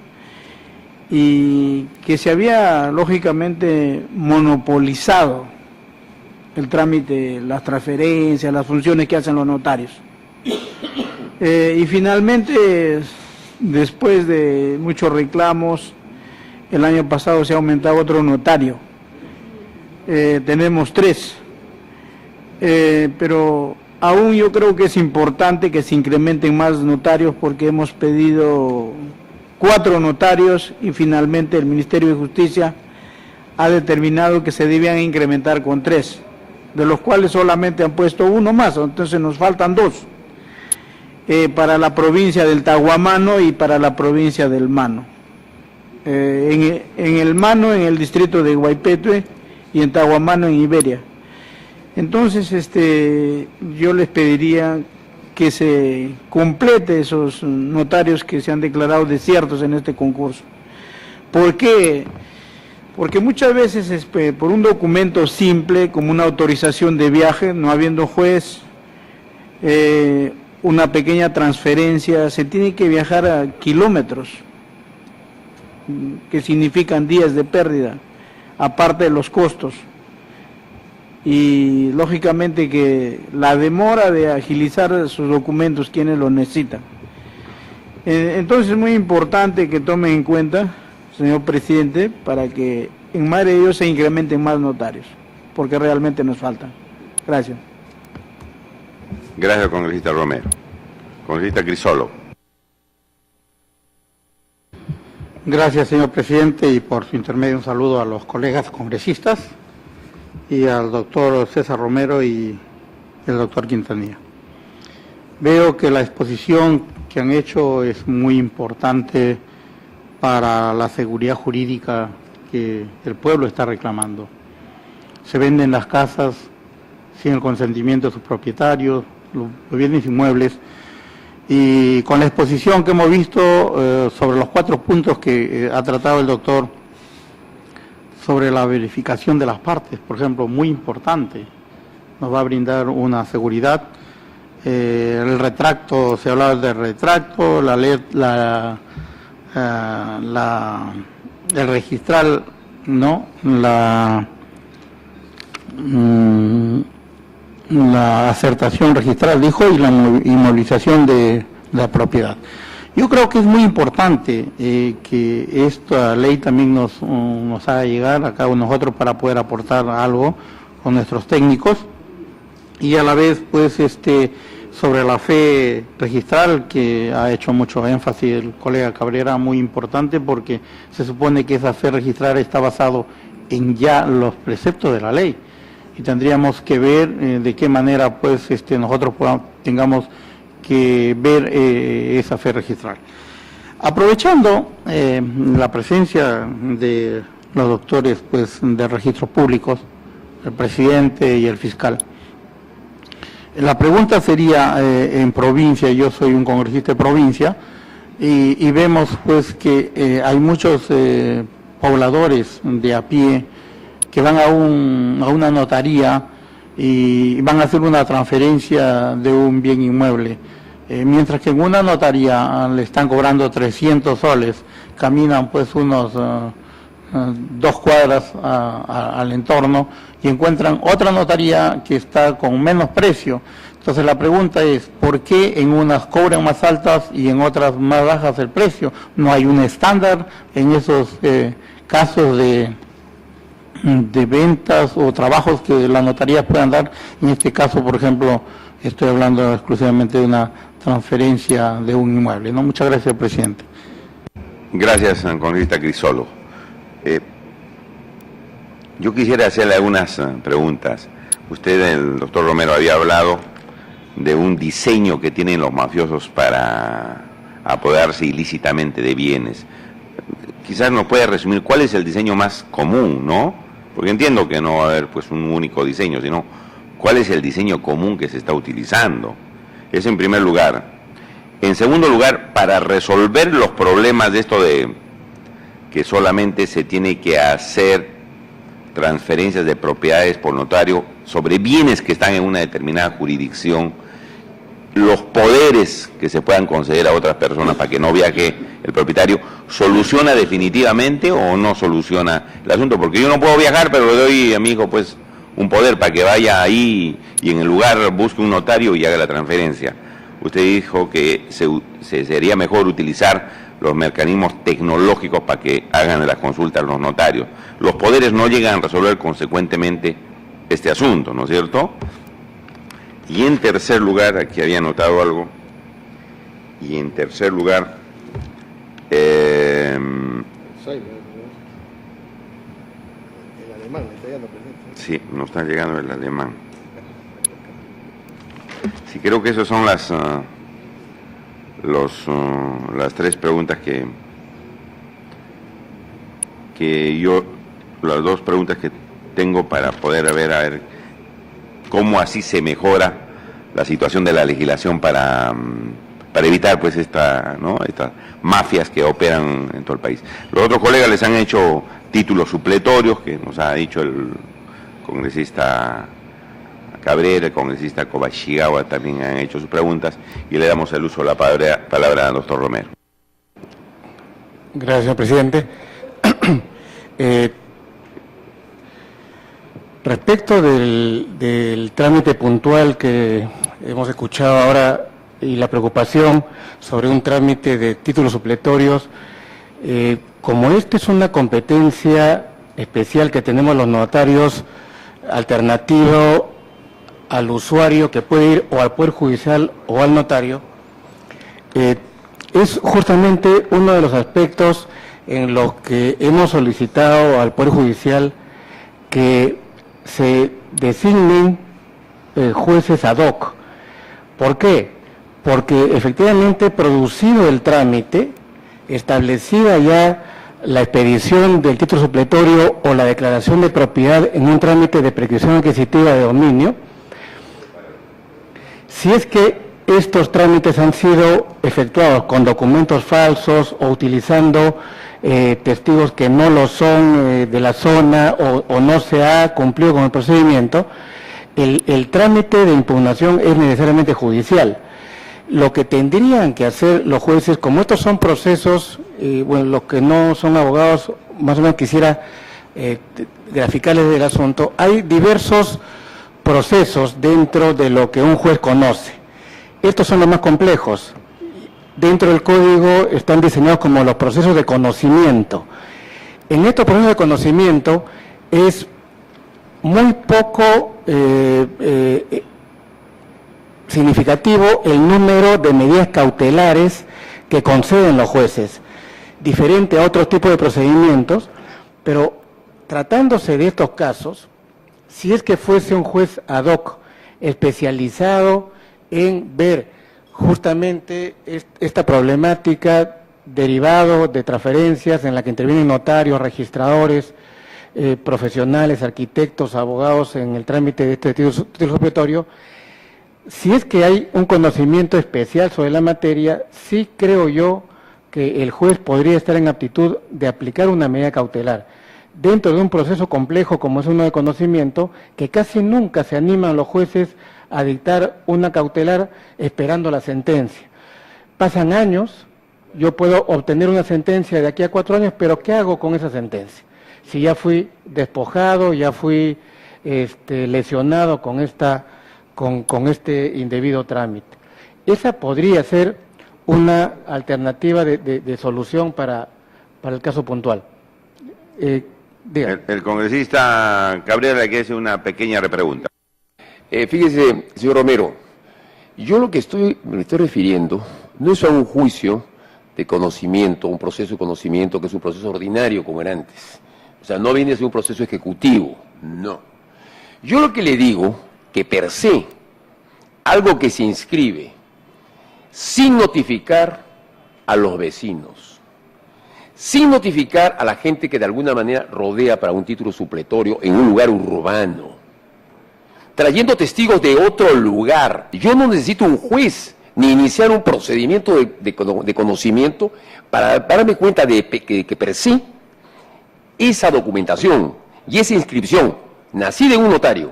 y que se había lógicamente monopolizado el trámite, las transferencias, las funciones que hacen los notarios. Y finalmente, después de muchos reclamos, el año pasado se ha aumentado otro notario. Tenemos 3, pero aún yo creo que es importante que se incrementen más notarios porque hemos pedido 4 notarios y finalmente el Ministerio de Justicia ha determinado que se debían incrementar con 3, de los cuales solamente han puesto 1 más, entonces nos faltan 2. Para la provincia del Tahuamano y para la provincia del Mano. En el Mano, en el distrito de Guaypetue, y en Tahuamano, en Iberia. Entonces, yo les pediría que se complete esos notarios que se han declarado desiertos en este concurso. ¿Por qué? Porque muchas veces por un documento simple, como una autorización de viaje, no habiendo juez, una pequeña transferencia, se tiene que viajar a kilómetros, que significan días de pérdida, aparte de los costos. Y lógicamente que la demora de agilizar sus documentos, quienes lo necesitan. Entonces es muy importante que tomen en cuenta, señor presidente, para que en Madre de Dios se incrementen más notarios, porque realmente nos faltan. Gracias. Gracias, congresista Romero. Congresista Crisólogo. Gracias, señor presidente, y por su intermedio un saludo a los colegas congresistas y al doctor César Romero y el doctor Quintanilla. Veo que la exposición que han hecho es muy importante para la seguridad jurídica que el pueblo está reclamando. Se venden las casas sin el consentimiento de sus propietarios, los bienes inmuebles, y con la exposición que hemos visto sobre los 4 puntos que ha tratado el doctor sobre la verificación de las partes, por ejemplo, muy importante, nos va a brindar una seguridad. El retracto, se hablaba del retracto, el registral, ¿no? La acertación registral, dijo, y la inmovilización de la propiedad. Yo creo que es muy importante que esta ley también nos haga llegar a cada uno de nosotros para poder aportar algo con nuestros técnicos, y a la vez, pues, sobre la fe registral, que ha hecho mucho énfasis el colega Cabrera, muy importante, porque se supone que esa fe registral está basado en ya los preceptos de la ley, y tendríamos que ver de qué manera, pues, nosotros tengamos que ver esa fe registral. Aprovechando la presencia de los doctores, pues, de registros públicos, el presidente y el fiscal, la pregunta sería, en provincia, yo soy un congresista de provincia, y vemos, pues, que hay muchos pobladores de a pie que van a una notaría y van a hacer una transferencia de un bien inmueble, mientras que en una notaría le están cobrando 300 soles, caminan, pues, unos 2 cuadras al entorno y encuentran otra notaría que está con menos precio. Entonces la pregunta es, ¿por qué en unas cobran más altas y en otras más bajas el precio? ¿No hay un estándar en esos casos de ventas o trabajos que las notarías puedan dar? En este caso, por ejemplo, estoy hablando exclusivamente de una transferencia de un inmueble, ¿no? Muchas gracias, presidente. Gracias, congresista Crisolo. Yo quisiera hacerle algunas preguntas. Usted, el doctor Romero, había hablado de un diseño que tienen los mafiosos para apoderarse ilícitamente de bienes. Quizás nos puede resumir cuál es el diseño más común, ¿no? Porque entiendo que no va a haber, pues, un único diseño, sino cuál es el diseño común que se está utilizando. Eso en primer lugar. En segundo lugar, para resolver los problemas de esto de que solamente se tiene que hacer transferencias de propiedades por notario sobre bienes que están en una determinada jurisdicción, los poderes que se puedan conceder a otras personas para que no viaje el propietario, ¿soluciona definitivamente o no soluciona el asunto? Porque yo no puedo viajar, pero le doy a mi hijo, pues, un poder para que vaya ahí y en el lugar busque un notario y haga la transferencia. Usted dijo que sería mejor utilizar los mecanismos tecnológicos para que hagan las consultas los notarios. Los poderes no llegan a resolver consecuentemente este asunto, ¿no es cierto? Y en tercer lugar, aquí había anotado algo, y en tercer lugar, el alemán, está llegando, presidente. sí, nos está llegando el alemán. Sí, creo que esas son las tres preguntas las dos preguntas que tengo para poder ver a ver cómo así se mejora la situación de la legislación para evitar, pues, estas mafias que operan en todo el país. Los otros colegas les han hecho títulos supletorios, que nos ha dicho el congresista Cabrera, el congresista Kobayashi también han hecho sus preguntas, y le damos el uso de la palabra al doctor Romero. Gracias, señor presidente. Respecto del trámite puntual que hemos escuchado ahora y la preocupación sobre un trámite de títulos supletorios, como este es una competencia especial que tenemos los notarios, alternativo al usuario que puede ir o al Poder Judicial o al notario, es justamente uno de los aspectos en los que hemos solicitado al Poder Judicial que se designen jueces ad hoc. ¿Por qué? Porque efectivamente, producido el trámite, establecida ya la expedición del título supletorio o la declaración de propiedad en un trámite de prescripción adquisitiva de dominio, si es que estos trámites han sido efectuados con documentos falsos o utilizando testigos que no lo son de la zona o no se ha cumplido con el procedimiento, el trámite de impugnación es necesariamente judicial. Lo que tendrían que hacer los jueces, como estos son procesos, bueno, los que no son abogados, más o menos quisiera graficarles del asunto, hay diversos procesos dentro de lo que un juez conoce. Estos son los más complejos. Dentro del código están diseñados como los procesos de conocimiento. En estos procesos de conocimiento es muy poco significativo el número de medidas cautelares que conceden los jueces, diferente a otros tipos de procedimientos, pero tratándose de estos casos, si es que fuese un juez ad hoc especializado en ver justamente esta problemática derivado de transferencias en la que intervienen notarios, registradores, profesionales, arquitectos, abogados en el trámite de este título expiatorio, si es que hay un conocimiento especial sobre la materia, sí creo yo que el juez podría estar en aptitud de aplicar una medida cautelar dentro de un proceso complejo como es uno de conocimiento, que casi nunca se animan los jueces a dictar una cautelar esperando la sentencia. Pasan años, yo puedo obtener una sentencia de aquí a 4 años, pero ¿qué hago con esa sentencia? Si ya fui despojado, ya fui lesionado con este indebido trámite. Esa podría ser una alternativa de solución para el caso puntual. El congresista Cabrera le quiere hacer una pequeña repregunta. Fíjese, señor Romero, yo me estoy refiriendo no es a un juicio de conocimiento, un proceso de conocimiento que es un proceso ordinario como era antes. O sea, no viene a ser un proceso ejecutivo, no. Yo lo que le digo, que per se, algo que se inscribe sin notificar a los vecinos, sin notificar a la gente que de alguna manera rodea para un título supletorio en un lugar urbano, trayendo testigos de otro lugar. Yo no necesito un juez ni iniciar un procedimiento de conocimiento para darme cuenta de que per se esa documentación y esa inscripción nacida en un notario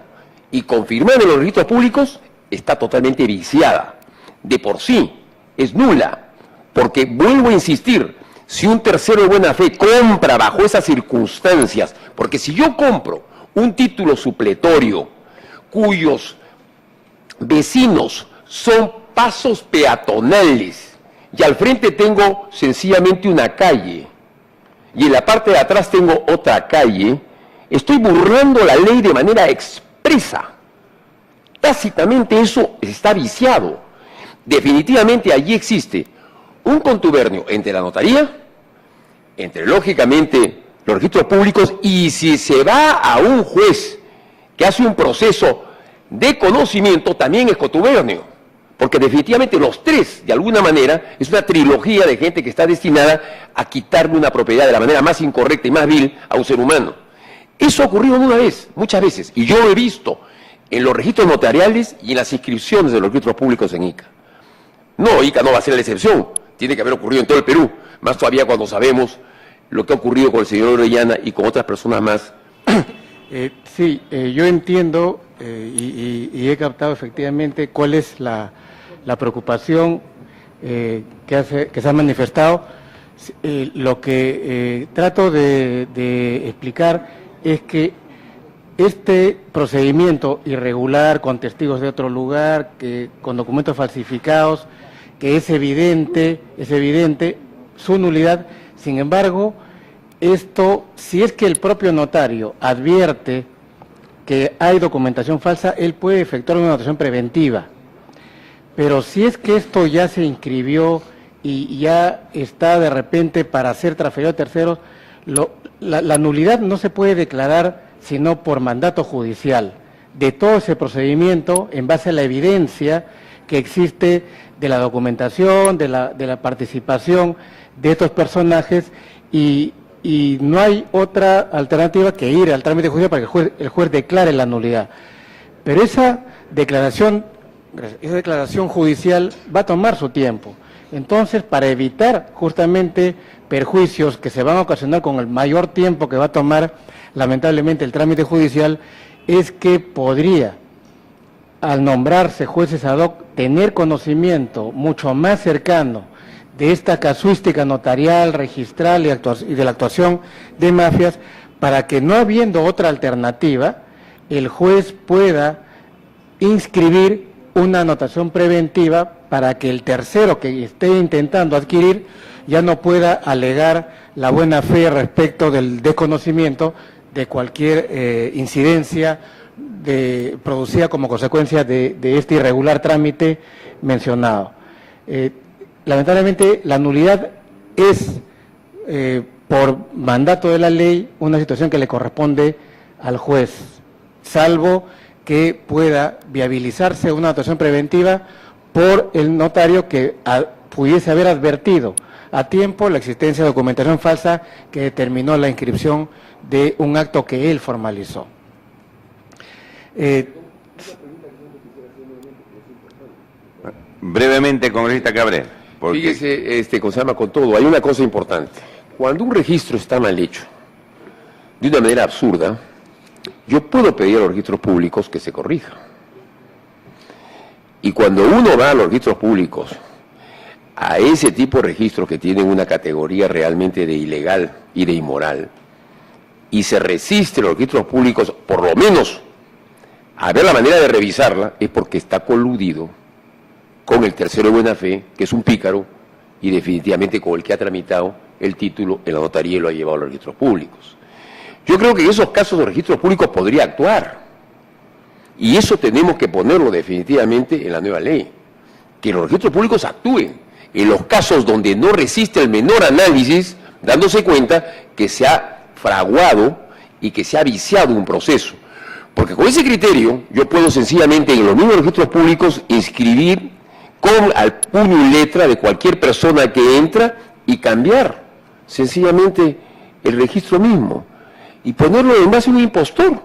y confirmada en los registros públicos está totalmente viciada. De por sí es nula, porque vuelvo a insistir, si un tercero de buena fe compra bajo esas circunstancias, porque si yo compro un título supletorio cuyos vecinos son pasos peatonales y al frente tengo sencillamente una calle y en la parte de atrás tengo otra calle, estoy burlando la ley de manera expresa. Tácitamente eso está viciado. Definitivamente allí existe un contubernio entre la notaría, entre lógicamente los registros públicos, y si se va a un juez que hace un proceso de conocimiento, también es contubernio, porque definitivamente los tres, de alguna manera, es una trilogía de gente que está destinada a quitarle una propiedad de la manera más incorrecta y más vil a un ser humano. Eso ha ocurrido una vez, muchas veces, y yo lo he visto en los registros notariales y en las inscripciones de los registros públicos en ICA. No, ICA no va a ser la excepción, tiene que haber ocurrido en todo el Perú, más todavía cuando sabemos lo que ha ocurrido con el señor Orellana y con otras personas más. Sí, yo entiendo y he captado efectivamente cuál es la preocupación que se ha manifestado. Lo que trato de explicar es que este procedimiento irregular con testigos de otro lugar, con documentos falsificados, que es evidente su nulidad. Sin embargo, esto, si es que el propio notario advierte que hay documentación falsa, él puede efectuar una anotación preventiva. Pero si es que esto ya se inscribió y ya está de repente para ser transferido a terceros, la nulidad no se puede declarar sino por mandato judicial de todo ese procedimiento en base a la evidencia que existe de la documentación, de la participación de estos personajes, y no hay otra alternativa que ir al trámite judicial para que el juez declare la nulidad. Pero esa declaración judicial va a tomar su tiempo. Entonces, para evitar justamente perjuicios que se van a ocasionar con el mayor tiempo que va a tomar, lamentablemente, el trámite judicial, es que podría, al nombrarse jueces ad hoc, tener conocimiento mucho más cercano de esta casuística notarial, registral y de la actuación de mafias, para que, no habiendo otra alternativa, el juez pueda inscribir una anotación preventiva para que el tercero que esté intentando adquirir ya no pueda alegar la buena fe respecto del desconocimiento de cualquier incidencia producida como consecuencia de este irregular trámite mencionado. Lamentablemente, la nulidad es, por mandato de la ley, una situación que le corresponde al juez, salvo que pueda viabilizarse una anotación preventiva por el notario que pudiese haber advertido a tiempo la existencia de documentación falsa que determinó la inscripción de un acto que él formalizó. Brevemente, congresista Cabrera. Porque... Fíjese, con todo, hay una cosa importante. Cuando un registro está mal hecho, de una manera absurda, yo puedo pedir a los registros públicos que se corrija. Y cuando uno va a los registros públicos, a ese tipo de registros que tienen una categoría realmente de ilegal y de inmoral, y se resiste los registros públicos, por lo menos, a ver la manera de revisarla, es porque está coludido con el tercero de buena fe, que es un pícaro, y definitivamente con el que ha tramitado el título en la notaría y lo ha llevado a los registros públicos. Yo creo que en esos casos los registros públicos podría actuar, y eso tenemos que ponerlo definitivamente en la nueva ley, que los registros públicos actúen en los casos donde no resiste el menor análisis, dándose cuenta que se ha fraguado y que se ha viciado un proceso. Porque con ese criterio yo puedo sencillamente en los mismos registros públicos inscribir al puño y letra de cualquier persona que entra y cambiar sencillamente el registro mismo y ponerlo en base a un impostor.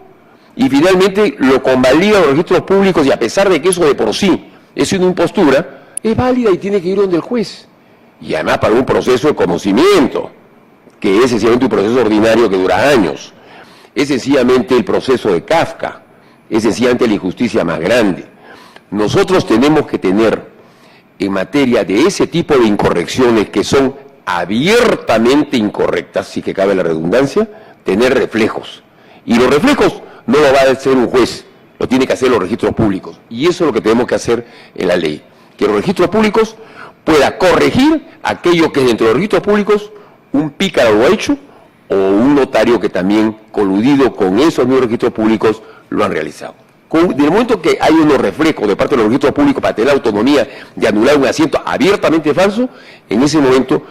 Y finalmente lo convalidan los registros públicos, y a pesar de que eso de por sí es una impostura, es válida y tiene que ir donde el juez. Y además para un proceso de conocimiento, que es sencillamente un proceso ordinario que dura años. Es sencillamente el proceso de Kafka, es sencillamente la injusticia más grande. Nosotros tenemos que tener, en materia de ese tipo de incorrecciones que son abiertamente incorrectas, si que cabe la redundancia, tener reflejos. Y los reflejos no lo va a hacer un juez, lo tiene que hacer los registros públicos. Y eso es lo que tenemos que hacer en la ley, que los registros públicos puedan corregir aquello que dentro de los registros públicos un pícaro lo ha hecho, o un notario que también, coludido con esos mismos registros públicos, lo han realizado. Del momento que hay unos reflejos de parte de los registros públicos para tener la autonomía de anular un asiento abiertamente falso, en ese momento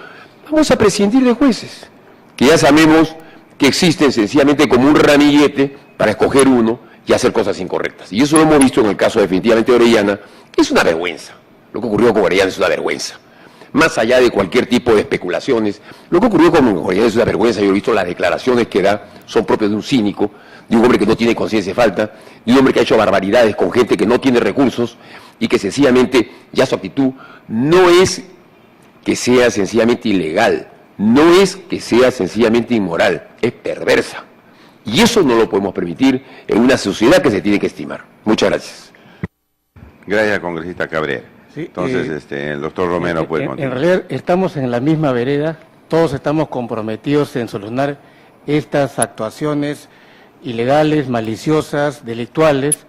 vamos a prescindir de jueces, que ya sabemos que existen sencillamente como un ramillete para escoger uno y hacer cosas incorrectas. Y eso lo hemos visto en el caso definitivamente de Orellana, que es una vergüenza. Lo que ocurrió con Orellana es una vergüenza. Más allá de cualquier tipo de especulaciones, lo que ocurrió con Orellana es una vergüenza. Yo he visto las declaraciones que da, son propias de un cínico, de un hombre que no tiene conciencia de falta, de un hombre que ha hecho barbaridades con gente que no tiene recursos y que sencillamente ya su actitud no es que sea sencillamente ilegal, no es que sea sencillamente inmoral, es perversa. Y eso no lo podemos permitir en una sociedad que se tiene que estimar. Muchas gracias. Gracias, congresista Cabrera. Sí, entonces, el doctor Romero puede continuar. En realidad estamos en la misma vereda, todos estamos comprometidos en solucionar estas actuaciones ilegales, maliciosas, delictuales.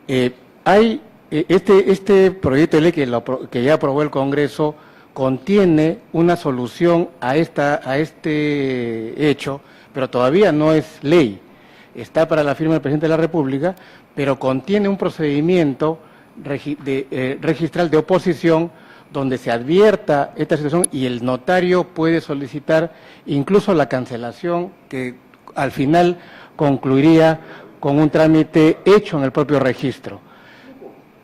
Este proyecto de ley que ya aprobó el Congreso contiene una solución a este hecho, pero todavía no es ley. Está para la firma del Presidente de la República, pero contiene un procedimiento registral de oposición donde se advierta esta situación y el notario puede solicitar incluso la cancelación, que al final concluiría con un trámite hecho en el propio registro.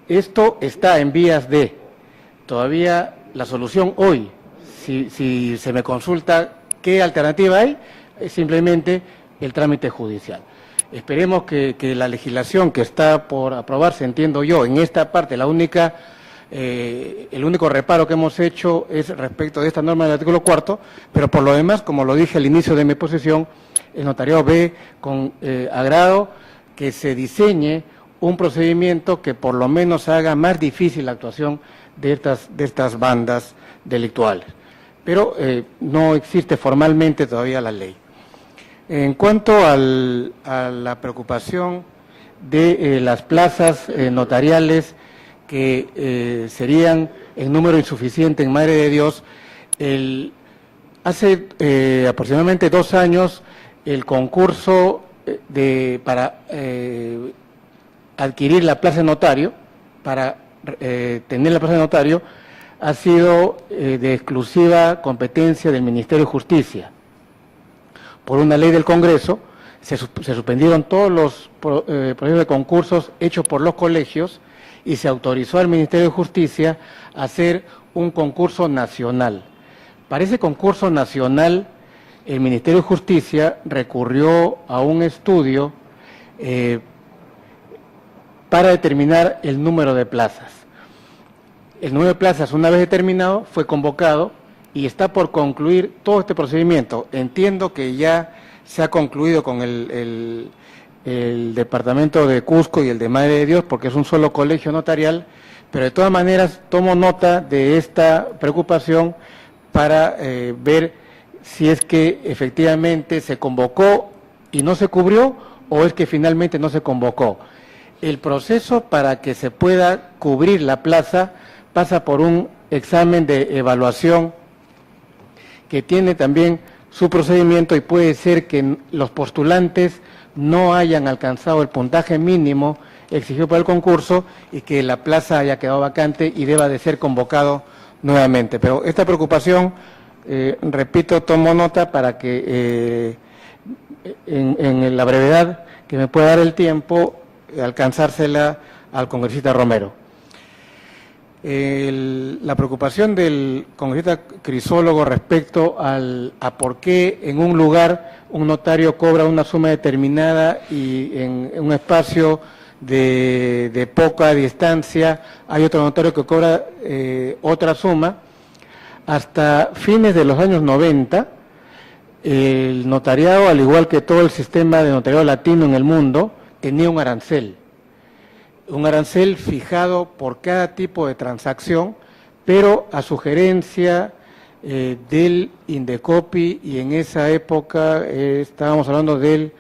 Esto está en vías de, todavía la solución hoy, si se me consulta qué alternativa hay, es simplemente el trámite judicial. Esperemos que la legislación que está por aprobarse, entiendo yo, en esta parte, la única El único reparo que hemos hecho es respecto de esta norma del artículo 4, pero por lo demás, como lo dije al inicio de mi exposición, el notariado ve con agrado que se diseñe un procedimiento que por lo menos haga más difícil la actuación de estas bandas delictuales. Pero no existe formalmente todavía la ley. En cuanto a la preocupación de las plazas notariales que serían en número insuficiente en Madre de Dios, hace aproximadamente 2 años el concurso para adquirir la plaza de notario, para tener la plaza de notario, ha sido de exclusiva competencia del Ministerio de Justicia. Por una ley del Congreso se suspendieron todos los procesos de concursos hechos por los colegios y se autorizó al Ministerio de Justicia a hacer un concurso nacional. Para ese concurso nacional, el Ministerio de Justicia recurrió a un estudio para determinar el número de plazas. El número de plazas, una vez determinado, fue convocado y está por concluir todo este procedimiento. Entiendo que ya se ha concluido con el departamento de Cusco y el de Madre de Dios, porque es un solo colegio notarial, pero de todas maneras tomo nota de esta preocupación para ver si es que efectivamente se convocó y no se cubrió o es que finalmente no se convocó. El proceso para que se pueda cubrir la plaza pasa por un examen de evaluación que tiene también su procedimiento y puede ser que los postulantes no hayan alcanzado el puntaje mínimo exigido por el concurso y que la plaza haya quedado vacante y deba de ser convocado nuevamente. Pero esta preocupación, repito, tomo nota para que en la brevedad que me pueda dar el tiempo, alcanzársela al congresista Romero. La preocupación del congresista Crisólogo respecto a por qué en un lugar un notario cobra una suma determinada y en un espacio de poca distancia hay otro notario que cobra otra suma. Hasta fines de los años 90, el notariado, al igual que todo el sistema de notariado latino en el mundo, tenía un arancel fijado por cada tipo de transacción, pero a sugerencia del Indecopi, y en esa época estábamos hablando del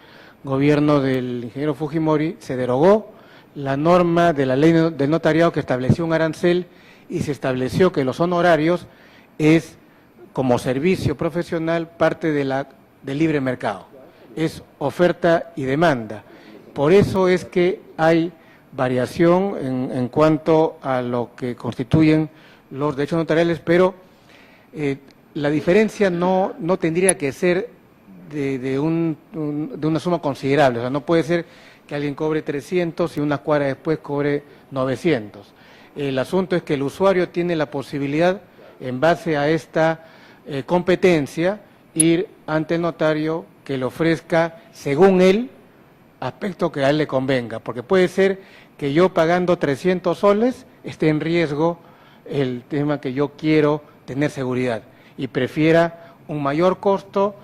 gobierno del ingeniero Fujimori, se derogó la norma de la ley del notariado que estableció un arancel y se estableció que los honorarios es como servicio profesional parte del libre mercado, es oferta y demanda. Por eso es que hay variación en cuanto a lo que constituyen los derechos notariales, pero la diferencia no tendría que ser de una suma considerable. O sea, no puede ser que alguien cobre 300 y unas cuadras después cobre 900. El asunto es que el usuario tiene la posibilidad, en base a esta competencia, ir ante el notario que le ofrezca, según él, aspecto que a él le convenga, porque puede ser que yo pagando 300 soles esté en riesgo el tema que yo quiero tener seguridad y prefiera un mayor costo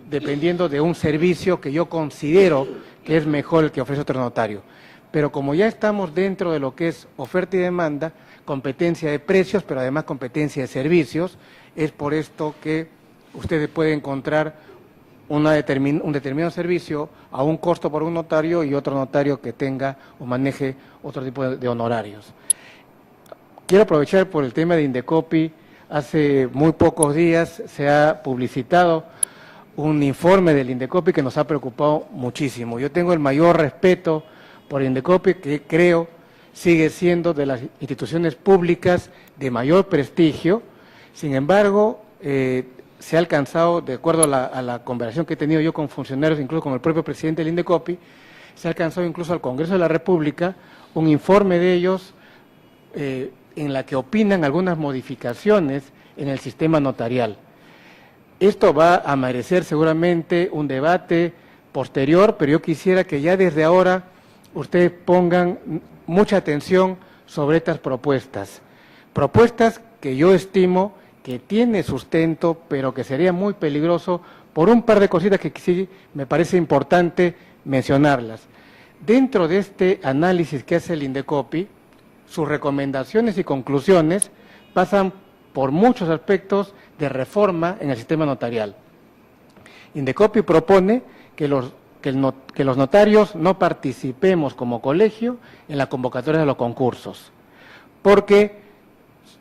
dependiendo de un servicio que yo considero que es mejor el que ofrece otro notario. Pero como ya estamos dentro de lo que es oferta y demanda, competencia de precios, pero además competencia de servicios, es por esto que ustedes pueden encontrar un determinado servicio a un costo por un notario y otro notario que tenga o maneje otro tipo de honorarios. Quiero aprovechar por el tema de Indecopi. Hace muy pocos días se ha publicitado un informe del Indecopi que nos ha preocupado muchísimo. Yo tengo el mayor respeto por Indecopi, que creo sigue siendo de las instituciones públicas de mayor prestigio. Sin embargo, se ha alcanzado, de acuerdo a la conversación que he tenido yo con funcionarios, incluso con el propio presidente del Indecopi, se ha alcanzado incluso al Congreso de la República un informe de ellos en la que opinan algunas modificaciones en el sistema notarial. Esto va a merecer seguramente un debate posterior, pero yo quisiera que ya desde ahora ustedes pongan mucha atención sobre estas propuestas. Propuestas que yo estimo que tiene sustento, pero que sería muy peligroso por un par de cositas que sí me parece importante mencionarlas. Dentro de este análisis que hace el Indecopi, sus recomendaciones y conclusiones pasan por muchos aspectos de reforma en el sistema notarial. Indecopi propone que los notarios no participemos como colegio en la convocatoria de los concursos, porque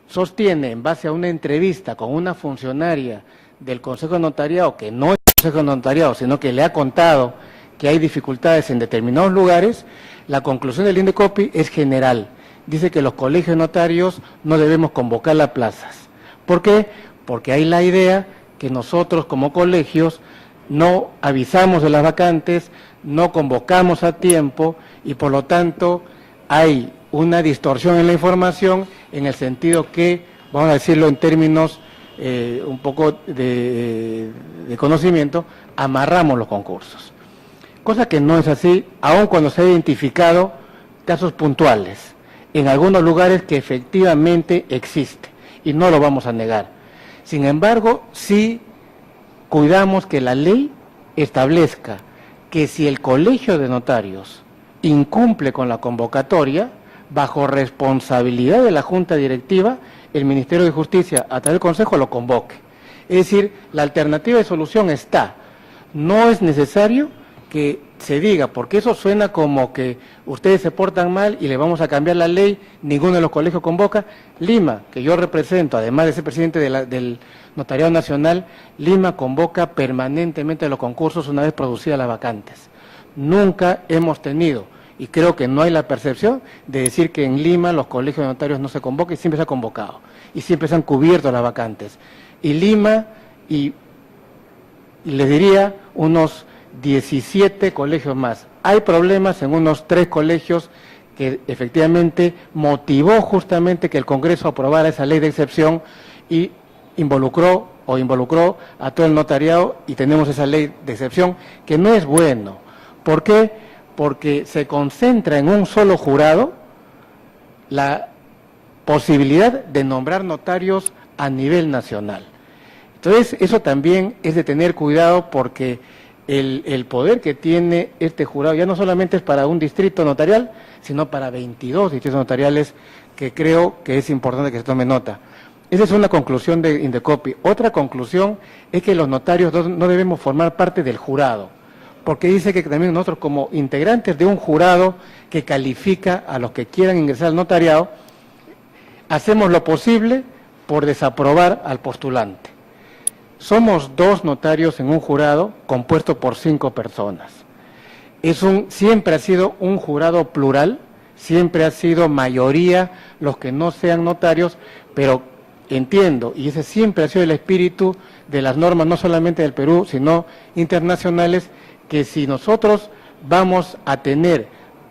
sostiene, en base a una entrevista con una funcionaria del Consejo de Notariado, que no es Consejo de Notariado, sino que le ha contado que hay dificultades en determinados lugares, la conclusión del Indecopi es general. Dice que los colegios notarios no debemos convocar las plazas. ¿Por qué? Porque hay la idea que nosotros como colegios no avisamos de las vacantes, no convocamos a tiempo y por lo tanto hay una distorsión en la información en el sentido que, vamos a decirlo en términos un poco de conocimiento, amarramos los concursos. Cosa que no es así, aun cuando se ha identificado casos puntuales, en algunos lugares que efectivamente existe, y no lo vamos a negar. Sin embargo, sí cuidamos que la ley establezca que si el Colegio de Notarios incumple con la convocatoria, bajo responsabilidad de la Junta Directiva, el Ministerio de Justicia, a través del Consejo, lo convoque. Es decir, la alternativa de solución está. No es necesario que se diga, porque eso suena como que ustedes se portan mal y le vamos a cambiar la ley, ninguno de los colegios convoca. Lima, que yo represento, además de ser presidente del Notariado Nacional, Lima convoca permanentemente los concursos una vez producidas las vacantes. Nunca hemos tenido, y creo que no hay la percepción de decir que en Lima los colegios de notarios no se convocan, y siempre se ha convocado, y siempre se han cubierto las vacantes. Y Lima, y les diría, unos 17 colegios más. Hay problemas en unos 3 colegios que efectivamente motivó justamente que el Congreso aprobara esa ley de excepción y involucró a todo el notariado, y tenemos esa ley de excepción que no es bueno. ¿Por qué? Porque se concentra en un solo jurado la posibilidad de nombrar notarios a nivel nacional. Entonces, eso también es de tener cuidado, porque el poder que tiene este jurado ya no solamente es para un distrito notarial, sino para 22 distritos notariales, que creo que es importante que se tome nota. Esa es una conclusión de Indecopi. Otra conclusión es que los notarios no debemos formar parte del jurado, porque dice que también nosotros, como integrantes de un jurado que califica a los que quieran ingresar al notariado, hacemos lo posible por desaprobar al postulante. Somos 2 notarios en un jurado compuesto por 5 personas. Siempre ha sido un jurado plural, siempre ha sido mayoría los que no sean notarios, pero entiendo, y ese siempre ha sido el espíritu de las normas, no solamente del Perú, sino internacionales, que si nosotros vamos a tener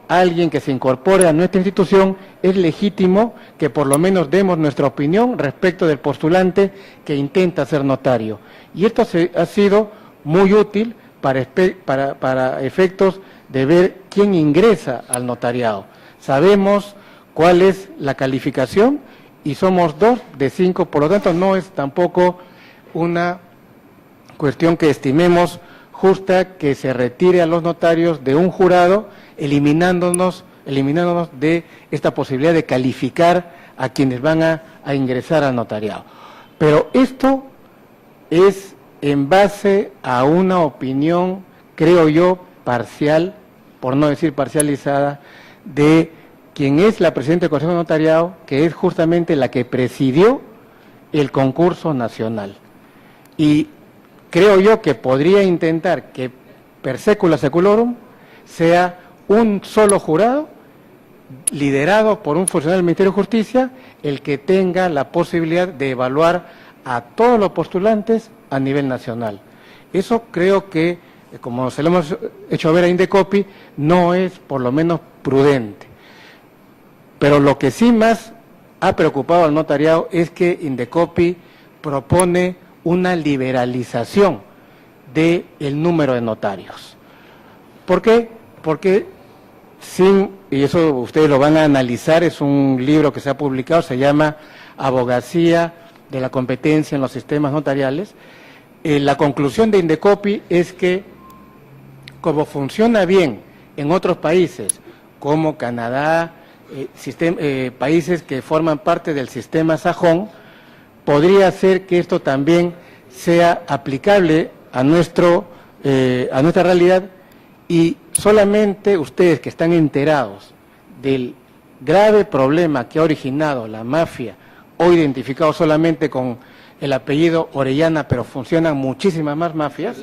a alguien que se incorpore a nuestra institución, es legítimo que por lo menos demos nuestra opinión respecto del postulante que intenta ser notario. Y esto ha sido muy útil para efectos de ver quién ingresa al notariado. Sabemos cuál es la calificación y somos 2 de 5, por lo tanto no es tampoco una cuestión que estimemos justa que se retire a los notarios de un jurado, eliminándonos de esta posibilidad de calificar a quienes van a ingresar al notariado. Pero esto es en base a una opinión, creo yo, parcial, por no decir parcializada, de quien es la presidenta del Consejo de Notariado, que es justamente la que presidió el concurso nacional. Y creo yo que podría intentar que per secula seculorum sea un solo jurado, liderado por un funcionario del Ministerio de Justicia, el que tenga la posibilidad de evaluar a todos los postulantes a nivel nacional. Eso creo que, como se lo hemos hecho ver a Indecopi, no es por lo menos prudente. Pero lo que sí más ha preocupado al notariado es que Indecopi propone una liberalización del número de notarios. ¿Por qué? Porque y eso ustedes lo van a analizar, es un libro que se ha publicado, se llama abogacía, de la competencia en los sistemas notariales. La conclusión de Indecopi es que, como funciona bien en otros países, como Canadá, países que forman parte del sistema sajón, podría ser que esto también sea aplicable a nuestra realidad, y solamente ustedes que están enterados del grave problema que ha originado la mafia, hoy identificado solamente con el apellido Orellana, pero funcionan muchísimas más mafias,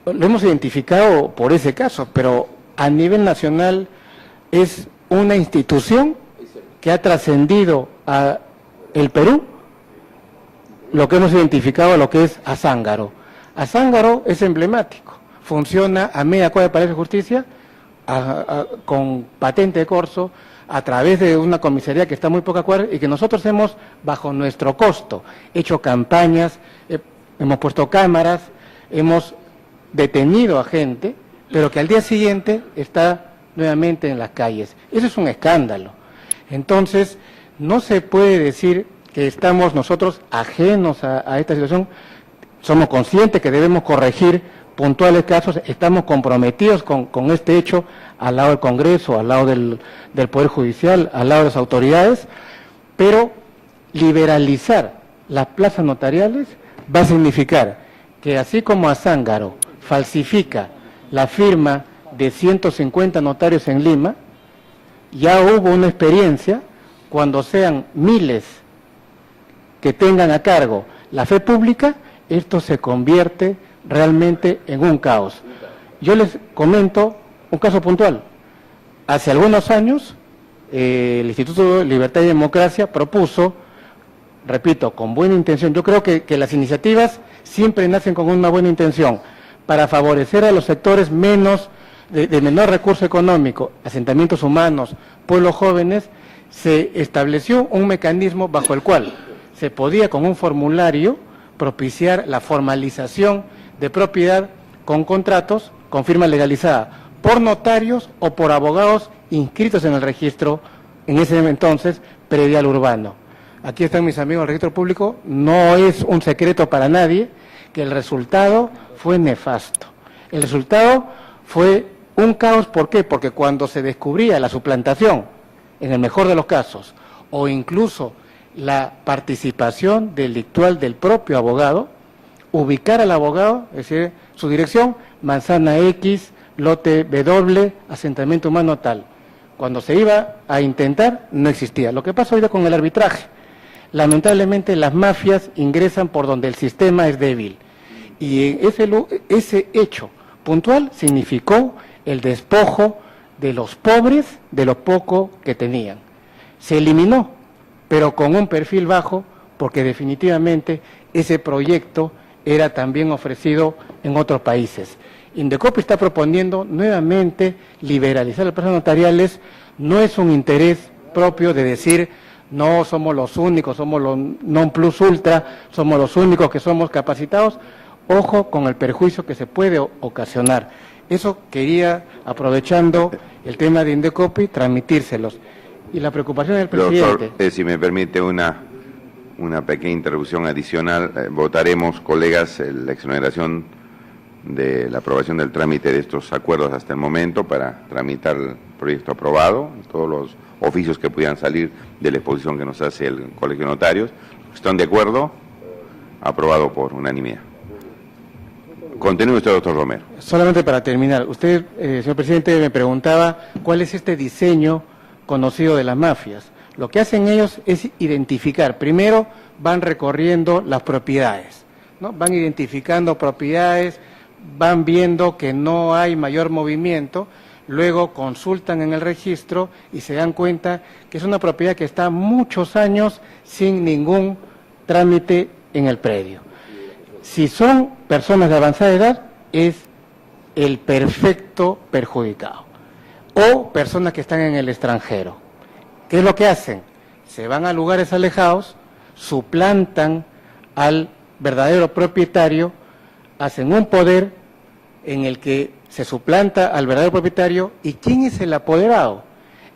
lo hemos identificado por ese caso, pero a nivel nacional es una institución que ha trascendido a el Perú, lo que hemos identificado, lo que es Azángaro. Azángaro es emblemático, funciona a media cuadra de Palacio de Justicia, con patente de corso, a través de una comisaría que está muy poca cuadra, y que nosotros hemos, bajo nuestro costo, hecho campañas, hemos puesto cámaras, hemos detenido a gente, pero que al día siguiente está nuevamente en las calles. Eso es un escándalo. Entonces, no se puede decir que estamos nosotros ajenos a esta situación. Somos conscientes que debemos corregir puntuales casos, estamos comprometidos con este hecho al lado del Congreso, al lado del Poder Judicial, al lado de las autoridades, pero liberalizar las plazas notariales va a significar que, así como Azángaro falsifica la firma de 150 notarios en Lima, ya hubo una experiencia, cuando sean miles que tengan a cargo la fe pública, esto se convierte realmente en un caos. Yo les comento un caso puntual. Hace algunos años, el Instituto de Libertad y Democracia propuso, repito, con buena intención, yo creo que las iniciativas siempre nacen con una buena intención, para favorecer a los sectores de menor recurso económico, asentamientos humanos, pueblos jóvenes. Se estableció un mecanismo bajo el cual se podía, con un formulario, propiciar la formalización de propiedad con contratos con firma legalizada por notarios o por abogados inscritos en el registro, en ese entonces, predial urbano. Aquí están mis amigos del registro público, no es un secreto para nadie que el resultado fue nefasto. El resultado fue un caos. ¿Por qué? Porque cuando se descubría la suplantación, en el mejor de los casos, o incluso la participación delictual del propio abogado, ubicar al abogado, es decir, su dirección, manzana X, lote W, asentamiento humano tal. Cuando se iba a intentar, no existía. Lo que pasa hoy con el arbitraje. Lamentablemente las mafias ingresan por donde el sistema es débil. Y ese hecho puntual significó el despojo de los pobres de lo poco que tenían. Se eliminó, pero con un perfil bajo, porque definitivamente ese proyecto era también ofrecido en otros países. Indecopi está proponiendo nuevamente liberalizar las plazas notariales. No es un interés propio de decir, no somos los únicos, somos los non plus ultra, somos los únicos que somos capacitados. Ojo con el perjuicio que se puede ocasionar. Eso quería, aprovechando el tema de Indecopi, transmitírselos. Y la preocupación del presidente. Doctor, si me permite una pequeña interrupción adicional, votaremos, colegas, la exoneración de la aprobación del trámite de estos acuerdos hasta el momento para tramitar el proyecto aprobado, todos los oficios que pudieran salir de la exposición que nos hace el Colegio de Notarios. ¿Están de acuerdo? Aprobado por unanimidad. Continúe usted, doctor Romero. Solamente para terminar, usted, señor presidente, me preguntaba cuál es este diseño conocido de las mafias. Lo que hacen ellos es identificar. Primero van recorriendo las propiedades, ¿no? Van identificando propiedades, van viendo que no hay mayor movimiento, luego consultan en el registro y se dan cuenta que es una propiedad que está muchos años sin ningún trámite en el predio. Si son personas de avanzada edad, es el perfecto perjudicado. O personas que están en el extranjero. ¿Qué es lo que hacen? Se van a lugares alejados, suplantan al verdadero propietario, hacen un poder en el que se suplanta al verdadero propietario. ¿Y quién es el apoderado?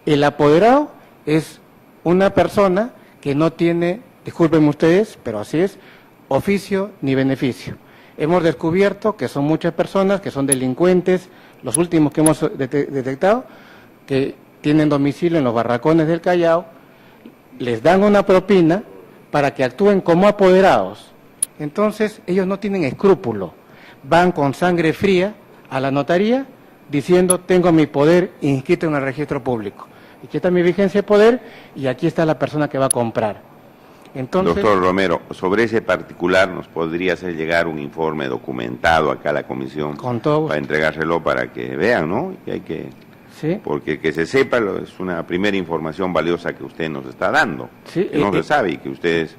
El apoderado es una persona que no tiene, discúlpenme ustedes, pero así es, oficio ni beneficio. Hemos descubierto que son muchas personas que son delincuentes, los últimos que hemos detectado, que tienen domicilio en los barracones del Callao, les dan una propina para que actúen como apoderados. Entonces, ellos no tienen escrúpulo, van con sangre fría a la notaría diciendo, tengo mi poder inscrito en el registro público. Aquí está mi vigencia de poder y aquí está la persona que va a comprar. Entonces, doctor Romero, sobre ese particular nos podría hacer llegar un informe documentado acá a la comisión con todo gusto. Para entregárselo para que vean, ¿no? Y hay que, ¿sí? Porque que se sepa es una primera información valiosa que usted nos está dando, sí, que no se sabe y que usted es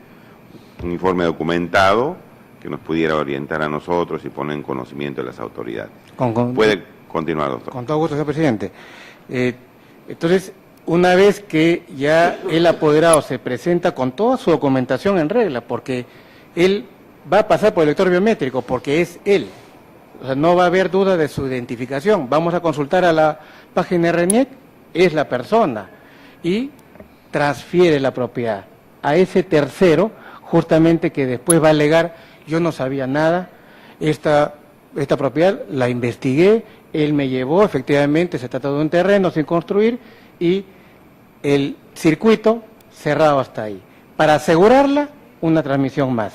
un informe documentado que nos pudiera orientar a nosotros y poner en conocimiento de las autoridades. Puede continuar, doctor. Con todo gusto, señor presidente. Entonces, una vez que ya el apoderado se presenta con toda su documentación en regla, porque él va a pasar por el lector biométrico, porque es él, o sea, no va a haber duda de su identificación. Vamos a consultar a la página RENIEC, es la persona, y transfiere la propiedad a ese tercero, justamente que después va a alegar, yo no sabía nada, esta propiedad la investigué, él me llevó, efectivamente se trata de un terreno sin construir, y el circuito cerrado hasta ahí. Para asegurarla, una transmisión más.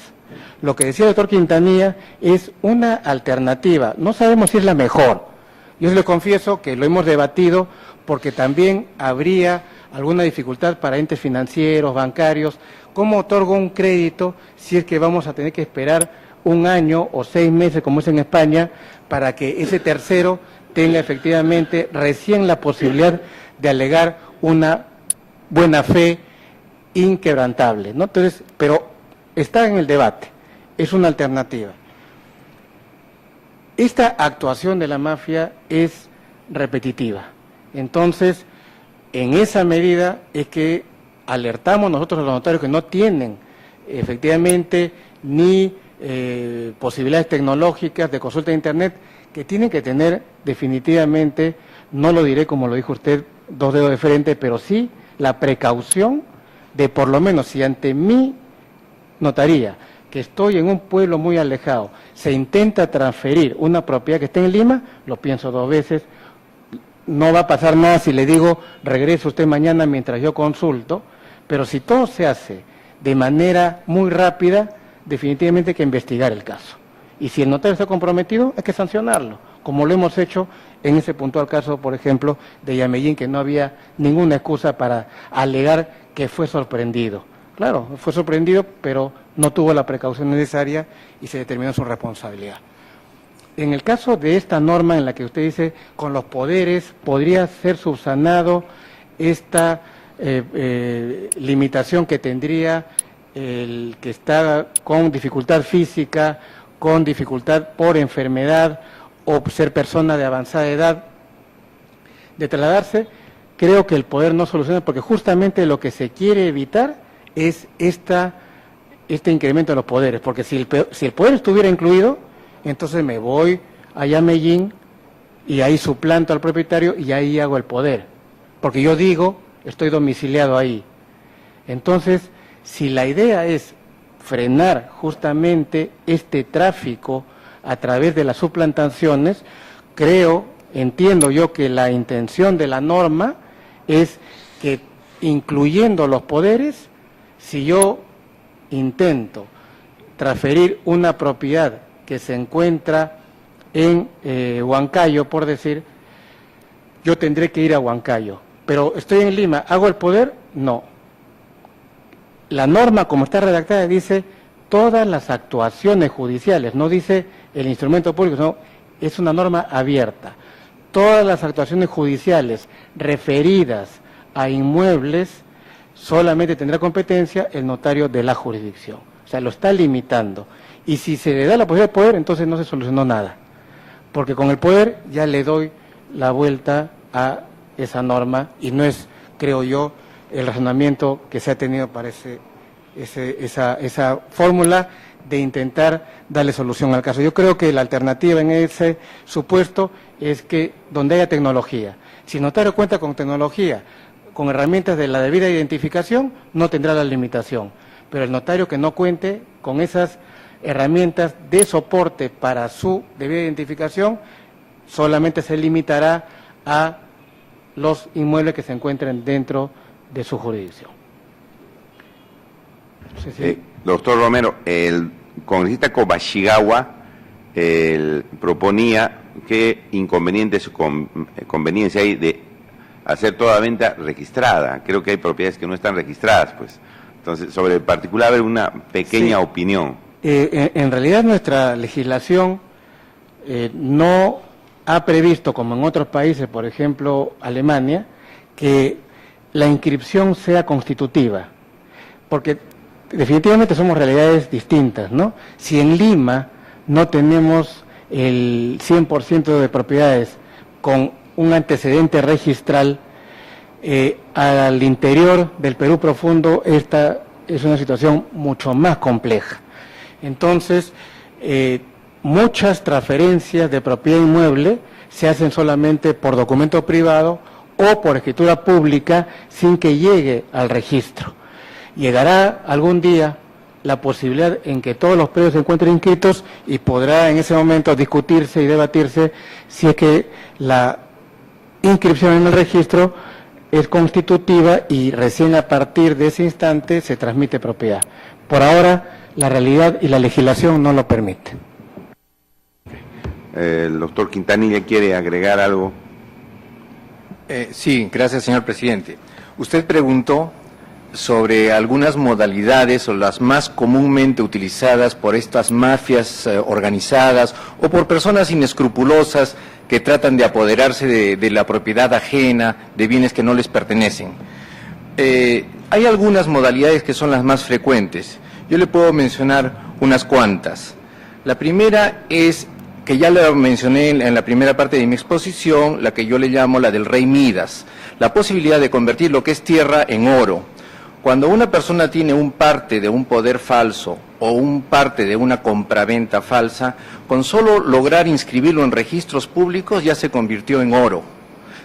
Lo que decía el doctor Quintanilla es una alternativa. No sabemos si es la mejor. Yo le confieso que lo hemos debatido porque también habría alguna dificultad para entes financieros, bancarios. ¿Cómo otorgo un crédito si es que vamos a tener que esperar un año o 6 meses, como es en España, para que ese tercero tenga efectivamente recién la posibilidad de alegar una buena fe inquebrantable, ¿no? Entonces, pero está en el debate, es una alternativa. Esta actuación de la mafia es repetitiva, entonces, en esa medida es que alertamos nosotros a los notarios que no tienen efectivamente ni posibilidades tecnológicas de consulta de internet, que tienen que tener definitivamente, no lo diré como lo dijo usted, 2 dedos de frente, pero sí la precaución de por lo menos si ante mi notaría, que estoy en un pueblo muy alejado, se intenta transferir una propiedad que esté en Lima, lo pienso 2 veces, no va a pasar nada si le digo, regrese usted mañana mientras yo consulto, pero si todo se hace de manera muy rápida, definitivamente hay que investigar el caso. Y si el notario está comprometido, hay que sancionarlo, como lo hemos hecho en ese puntual caso, por ejemplo, de Yamellín, que no había ninguna excusa para alegar que fue sorprendido. Claro, fue sorprendido, pero no tuvo la precaución necesaria y se determinó su responsabilidad. En el caso de esta norma en la que usted dice, con los poderes, podría ser subsanado esta limitación que tendría el que está con dificultad física, con dificultad por enfermedad o ser persona de avanzada edad, de trasladarse, creo que el poder no soluciona, porque justamente lo que se quiere evitar es este incremento de los poderes, porque si el poder estuviera incluido, entonces me voy a Yamellín y ahí suplanto al propietario y ahí hago el poder, porque yo digo, estoy domiciliado ahí. Entonces, si la idea es frenar justamente este tráfico a través de las suplantaciones, entiendo yo que la intención de la norma es que, incluyendo los poderes, si yo intento transferir una propiedad que se encuentra en Huancayo, por decir, yo tendré que ir a Huancayo, pero estoy en Lima, ¿hago el poder? No. La norma, como está redactada, dice todas las actuaciones judiciales, no dice el instrumento público, no, es una norma abierta. Todas las actuaciones judiciales referidas a inmuebles solamente tendrá competencia el notario de la jurisdicción. O sea, lo está limitando. Y si se le da la posibilidad de poder, entonces no se solucionó nada. Porque con el poder ya le doy la vuelta a esa norma y no es, creo yo, el razonamiento que se ha tenido para esa fórmula de intentar darle solución al caso. Yo creo que la alternativa en ese supuesto es que donde haya tecnología, si el notario cuenta con tecnología, con herramientas de la debida identificación no tendrá la limitación, pero el notario que no cuente con esas herramientas de soporte para su debida identificación solamente se limitará a los inmuebles que se encuentren dentro de su jurisdicción. No sé si... Doctor Romero, el congresista Kobashigawa proponía qué conveniencia hay de hacer toda venta registrada. Creo que hay propiedades que no están registradas, pues. Entonces, sobre el particular, una pequeña opinión. En realidad, nuestra legislación no ha previsto, como en otros países, por ejemplo, Alemania, que la inscripción sea constitutiva, porque definitivamente somos realidades distintas, ¿no? Si en Lima no tenemos el 100% de propiedades con un antecedente registral, al interior del Perú profundo esta es una situación mucho más compleja. Entonces, muchas transferencias de propiedad inmueble se hacen solamente por documento privado o por escritura pública sin que llegue al registro. Llegará algún día la posibilidad en que todos los predios se encuentren inscritos y podrá en ese momento discutirse y debatirse si es que la inscripción en el registro es constitutiva y recién a partir de ese instante se transmite propiedad. Por ahora, la realidad y la legislación no lo permiten. El doctor Quintanilla quiere agregar algo. Sí, gracias, señor presidente. Usted preguntó sobre algunas modalidades o las más comúnmente utilizadas por estas mafias organizadas o por personas inescrupulosas que tratan de apoderarse de la propiedad ajena, de bienes que no les pertenecen. Hay algunas modalidades que son las más frecuentes. Yo le puedo mencionar unas cuantas. La primera es, que ya la mencioné en la primera parte de mi exposición, la que yo le llamo la del rey Midas, la posibilidad de convertir lo que es tierra en oro. Cuando una persona tiene un parte de un poder falso o un parte de una compraventa falsa, con solo lograr inscribirlo en registros públicos ya se convirtió en oro.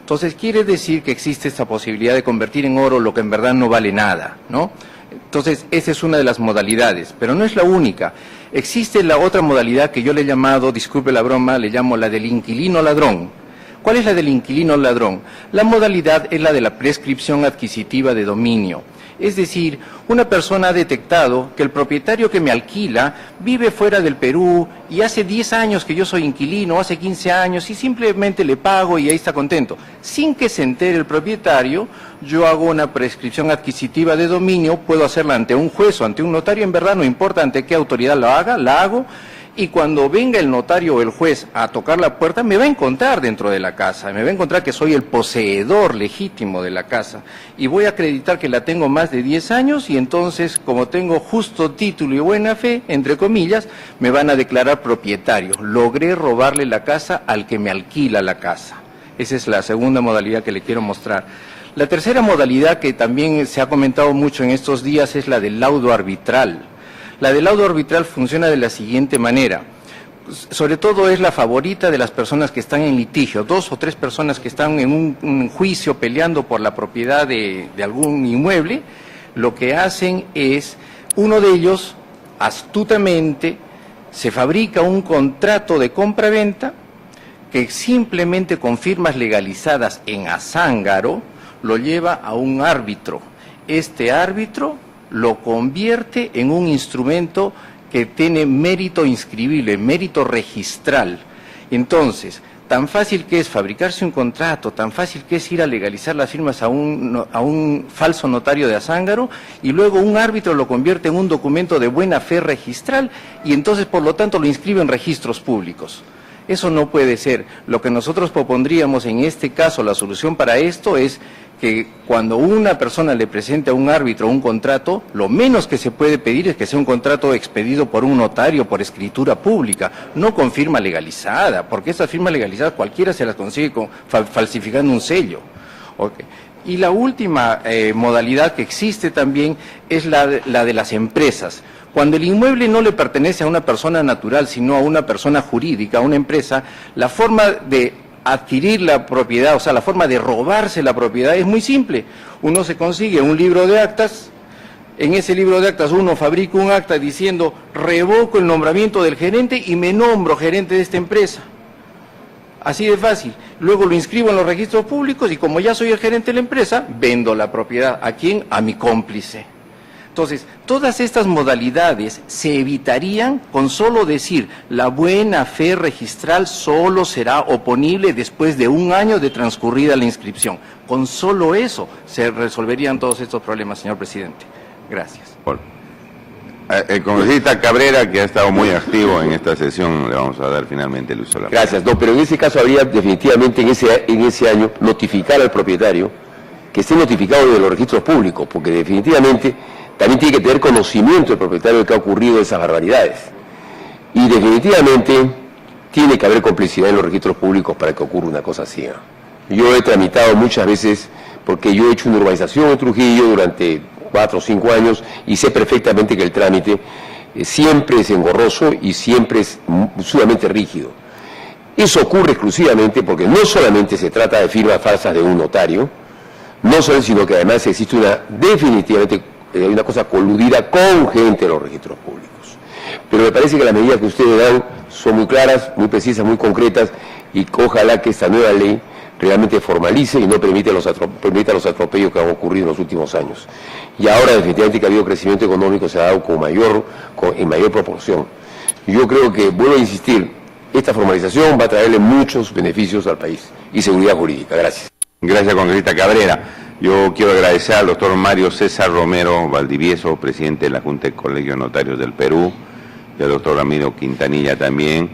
Entonces quiere decir que existe esta posibilidad de convertir en oro lo que en verdad no vale nada, ¿no? Entonces esa es una de las modalidades, pero no es la única. Existe la otra modalidad que yo le he llamado, disculpe la broma, le llamo la del inquilino ladrón. ¿Cuál es la del inquilino ladrón? La modalidad es la de la prescripción adquisitiva de dominio. Es decir, una persona ha detectado que el propietario que me alquila vive fuera del Perú y hace 10 años que yo soy inquilino, hace 15 años y simplemente le pago y ahí está contento. Sin que se entere el propietario, yo hago una prescripción adquisitiva de dominio, puedo hacerla ante un juez o ante un notario, en verdad no importa ante qué autoridad lo haga, la hago. Y cuando venga el notario o el juez a tocar la puerta, me va a encontrar dentro de la casa, me va a encontrar que soy el poseedor legítimo de la casa y voy a acreditar que la tengo más de 10 años y entonces, como tengo justo título y buena fe, entre comillas, me van a declarar propietario. Logré robarle la casa al que me alquila la casa. Esa es la segunda modalidad que le quiero mostrar. La tercera modalidad que también se ha comentado mucho en estos días es la del laudo arbitral. La del laudo arbitral funciona de la siguiente manera. Sobre todo es la favorita de las personas que están en litigio, 2 o 3 personas que están en un juicio peleando por la propiedad de algún inmueble. Lo que hacen es, uno de ellos astutamente se fabrica un contrato de compra-venta que simplemente con firmas legalizadas en azángaro lo lleva a un árbitro. Este árbitro lo convierte en un instrumento que tiene mérito inscribible, mérito registral. Entonces, tan fácil que es fabricarse un contrato, tan fácil que es ir a legalizar las firmas a un falso notario de azángaro, y luego un árbitro lo convierte en un documento de buena fe registral, y entonces, por lo tanto, lo inscribe en registros públicos. Eso no puede ser. Lo que nosotros propondríamos en este caso, la solución para esto es que cuando una persona le presente a un árbitro un contrato, lo menos que se puede pedir es que sea un contrato expedido por un notario, por escritura pública, no con firma legalizada, porque esas firmas legalizadas cualquiera se las consigue falsificando un sello. Okay. Y la última modalidad que existe también es la de las empresas. Cuando el inmueble no le pertenece a una persona natural, sino a una persona jurídica, a una empresa, la forma de adquirir la propiedad, o sea, la forma de robarse la propiedad es muy simple. Uno se consigue un libro de actas, en ese libro de actas uno fabrica un acta diciendo revoco el nombramiento del gerente y me nombro gerente de esta empresa. Así de fácil. Luego lo inscribo en los registros públicos y como ya soy el gerente de la empresa, vendo la propiedad. ¿A quién? A mi cómplice. Entonces, todas estas modalidades se evitarían con solo decir la buena fe registral solo será oponible después de 1 año de transcurrida la inscripción. Con solo eso se resolverían todos estos problemas, señor presidente. Gracias. El congresista Cabrera, que ha estado muy activo en esta sesión, le vamos a dar finalmente el uso de la palabra. Gracias. No, pero en ese caso habría definitivamente en ese año notificar al propietario que esté notificado de los registros públicos, porque definitivamente también tiene que tener conocimiento el propietario de que ha ocurrido esas barbaridades. Y definitivamente tiene que haber complicidad en los registros públicos para que ocurra una cosa así. Yo he tramitado muchas veces, porque yo he hecho una urbanización en Trujillo durante 4 o 5 años y sé perfectamente que el trámite siempre es engorroso y siempre es sumamente rígido. Eso ocurre exclusivamente porque no solamente se trata de firmas falsas de un notario, no solo, sino que además existe definitivamente una cosa coludida con gente de los registros públicos. Pero me parece que las medidas que ustedes dan son muy claras, muy precisas, muy concretas y ojalá que esta nueva ley realmente formalice y no permita los atropellos que han ocurrido en los últimos años. Y ahora definitivamente que ha habido crecimiento económico se ha dado en mayor proporción. Yo creo que, vuelvo a insistir, esta formalización va a traerle muchos beneficios al país y seguridad jurídica. Gracias. Gracias, congresista Cabrera. Yo quiero agradecer al doctor Mario César Romero Valdivieso, presidente de la Junta del Colegio de Notarios del Perú, y al doctor Ramiro Quintanilla también,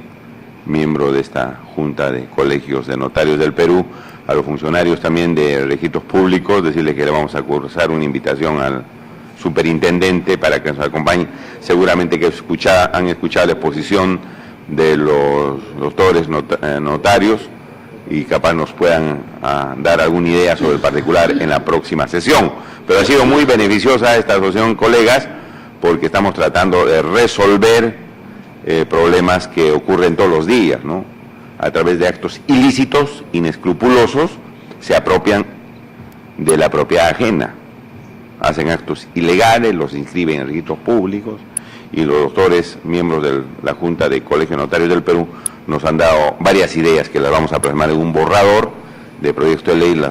miembro de esta Junta de Colegios de Notarios del Perú, a los funcionarios también de registros públicos, decirles que le vamos a cursar una invitación al superintendente para que nos acompañe. Seguramente que han escuchado la exposición de los doctores notarios y capaz nos puedan dar alguna idea sobre el particular en la próxima sesión. Pero ha sido muy beneficiosa esta asociación, colegas, porque estamos tratando de resolver problemas que ocurren todos los días, ¿no? A través de actos ilícitos, inescrupulosos, se apropian de la propiedad ajena, hacen actos ilegales, los inscriben en registros públicos, y los doctores, miembros de la Junta de Colegio de Notarios del Perú, nos han dado varias ideas que las vamos a plasmar en un borrador de proyecto de ley,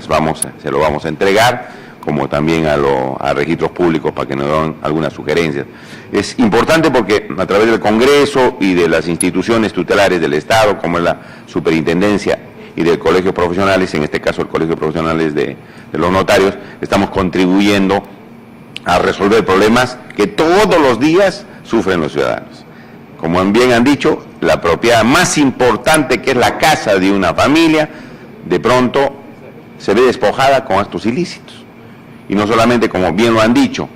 se lo vamos a entregar, como también a registros públicos para que nos den algunas sugerencias. Es importante porque a través del Congreso y de las instituciones tutelares del Estado, como es la Superintendencia y del Colegio Profesionales, en este caso el Colegio Profesionales de los Notarios, estamos contribuyendo a resolver problemas que todos los días sufren los ciudadanos. Como bien han dicho, la propiedad más importante, que es la casa de una familia, de pronto se ve despojada con actos ilícitos. Y no solamente, como bien lo han dicho,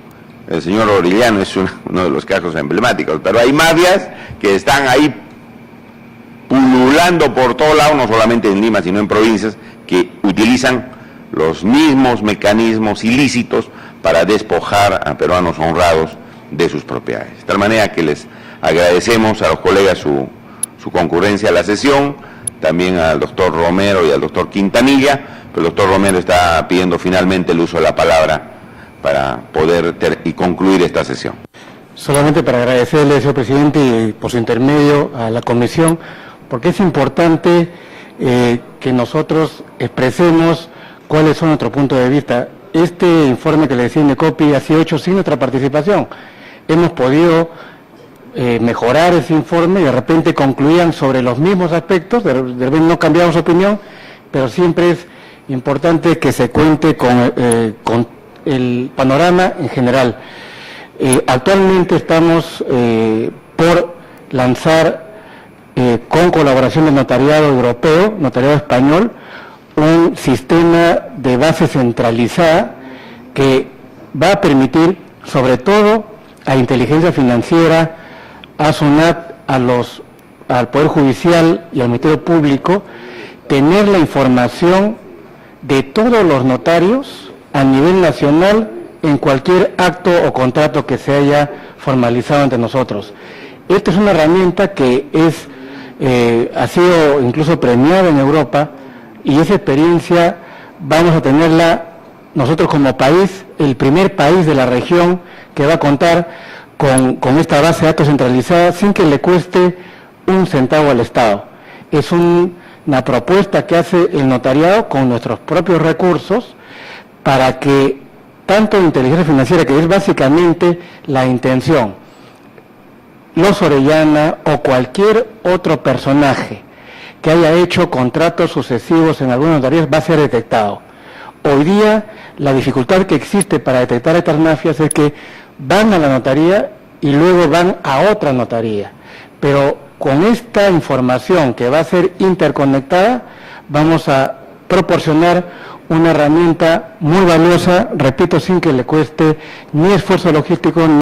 el señor Orellano es uno de los casos emblemáticos, pero hay mafias que están ahí pululando por todo lado, no solamente en Lima, sino en provincias, que utilizan los mismos mecanismos ilícitos para despojar a peruanos honrados de sus propiedades. De tal manera que les agradecemos a los colegas su concurrencia a la sesión, también al doctor Romero y al doctor Quintanilla. El doctor Romero está pidiendo finalmente el uso de la palabra para poder concluir esta sesión. Solamente para agradecerle, señor presidente, y por su intermedio a la comisión, porque es importante que nosotros expresemos cuáles son nuestros puntos de vista. Este informe que le decía Indecopi ha sido hecho sin nuestra participación. Hemos podido mejorar ese informe y de repente concluían sobre los mismos aspectos, de repente no cambiamos opinión, pero siempre es importante que se cuente con el panorama en general. Actualmente estamos por lanzar, con colaboración del notariado europeo, notariado español, un sistema de base centralizada que va a permitir, sobre todo, a inteligencia financiera, a SUNAT, al Poder Judicial y al Ministerio Público, tener la información de todos los notarios a nivel nacional en cualquier acto o contrato que se haya formalizado entre nosotros. Esta es una herramienta que ha sido incluso premiada en Europa y esa experiencia vamos a tenerla nosotros como país, el primer país de la región que va a contar con esta base de datos centralizada sin que le cueste un centavo al Estado. Es una propuesta que hace el notariado con nuestros propios recursos para que tanto inteligencia financiera, que es básicamente la intención, los Orellana o cualquier otro personaje que haya hecho contratos sucesivos en algunas notarías va a ser detectado. Hoy día la dificultad que existe para detectar estas mafias es que van a la notaría y luego van a otra notaría, pero con esta información que va a ser interconectada vamos a proporcionar una herramienta muy valiosa, repito, sin que le cueste ni esfuerzo logístico ni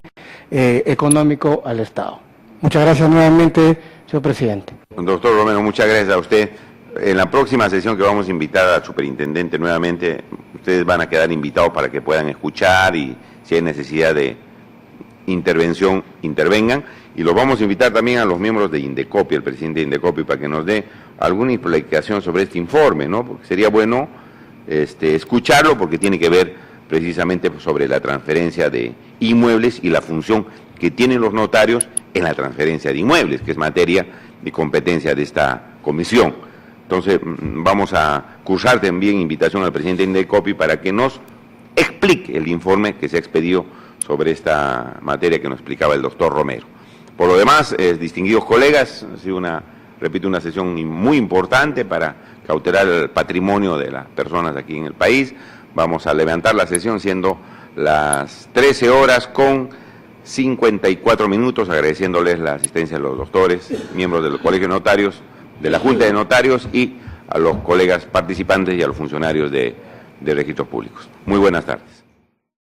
económico al Estado. Muchas gracias nuevamente, señor presidente. Doctor Romero, muchas gracias a usted. En la próxima sesión que vamos a invitar al superintendente nuevamente, ustedes van a quedar invitados para que puedan escuchar y si hay necesidad de intervención, intervengan. Y los vamos a invitar también a los miembros de Indecopi, al presidente de Indecopi, para que nos dé alguna explicación sobre este informe, ¿no? Porque sería bueno escucharlo, porque tiene que ver precisamente sobre la transferencia de inmuebles y la función que tienen los notarios en la transferencia de inmuebles, que es materia de competencia de esta comisión. Entonces, vamos a cursar también invitación al presidente de Indecopi para que nos explique el informe que se ha expedido sobre esta materia que nos explicaba el doctor Romero. Por lo demás, distinguidos colegas, ha sido una sesión muy importante para cautelar el patrimonio de las personas aquí en el país. Vamos a levantar la sesión siendo las 13 horas con 54 minutos, agradeciéndoles la asistencia de los doctores, miembros del Colegio de Notarios, de la Junta de Notarios y a los colegas participantes y a los funcionarios de registros públicos. Muy buenas tardes.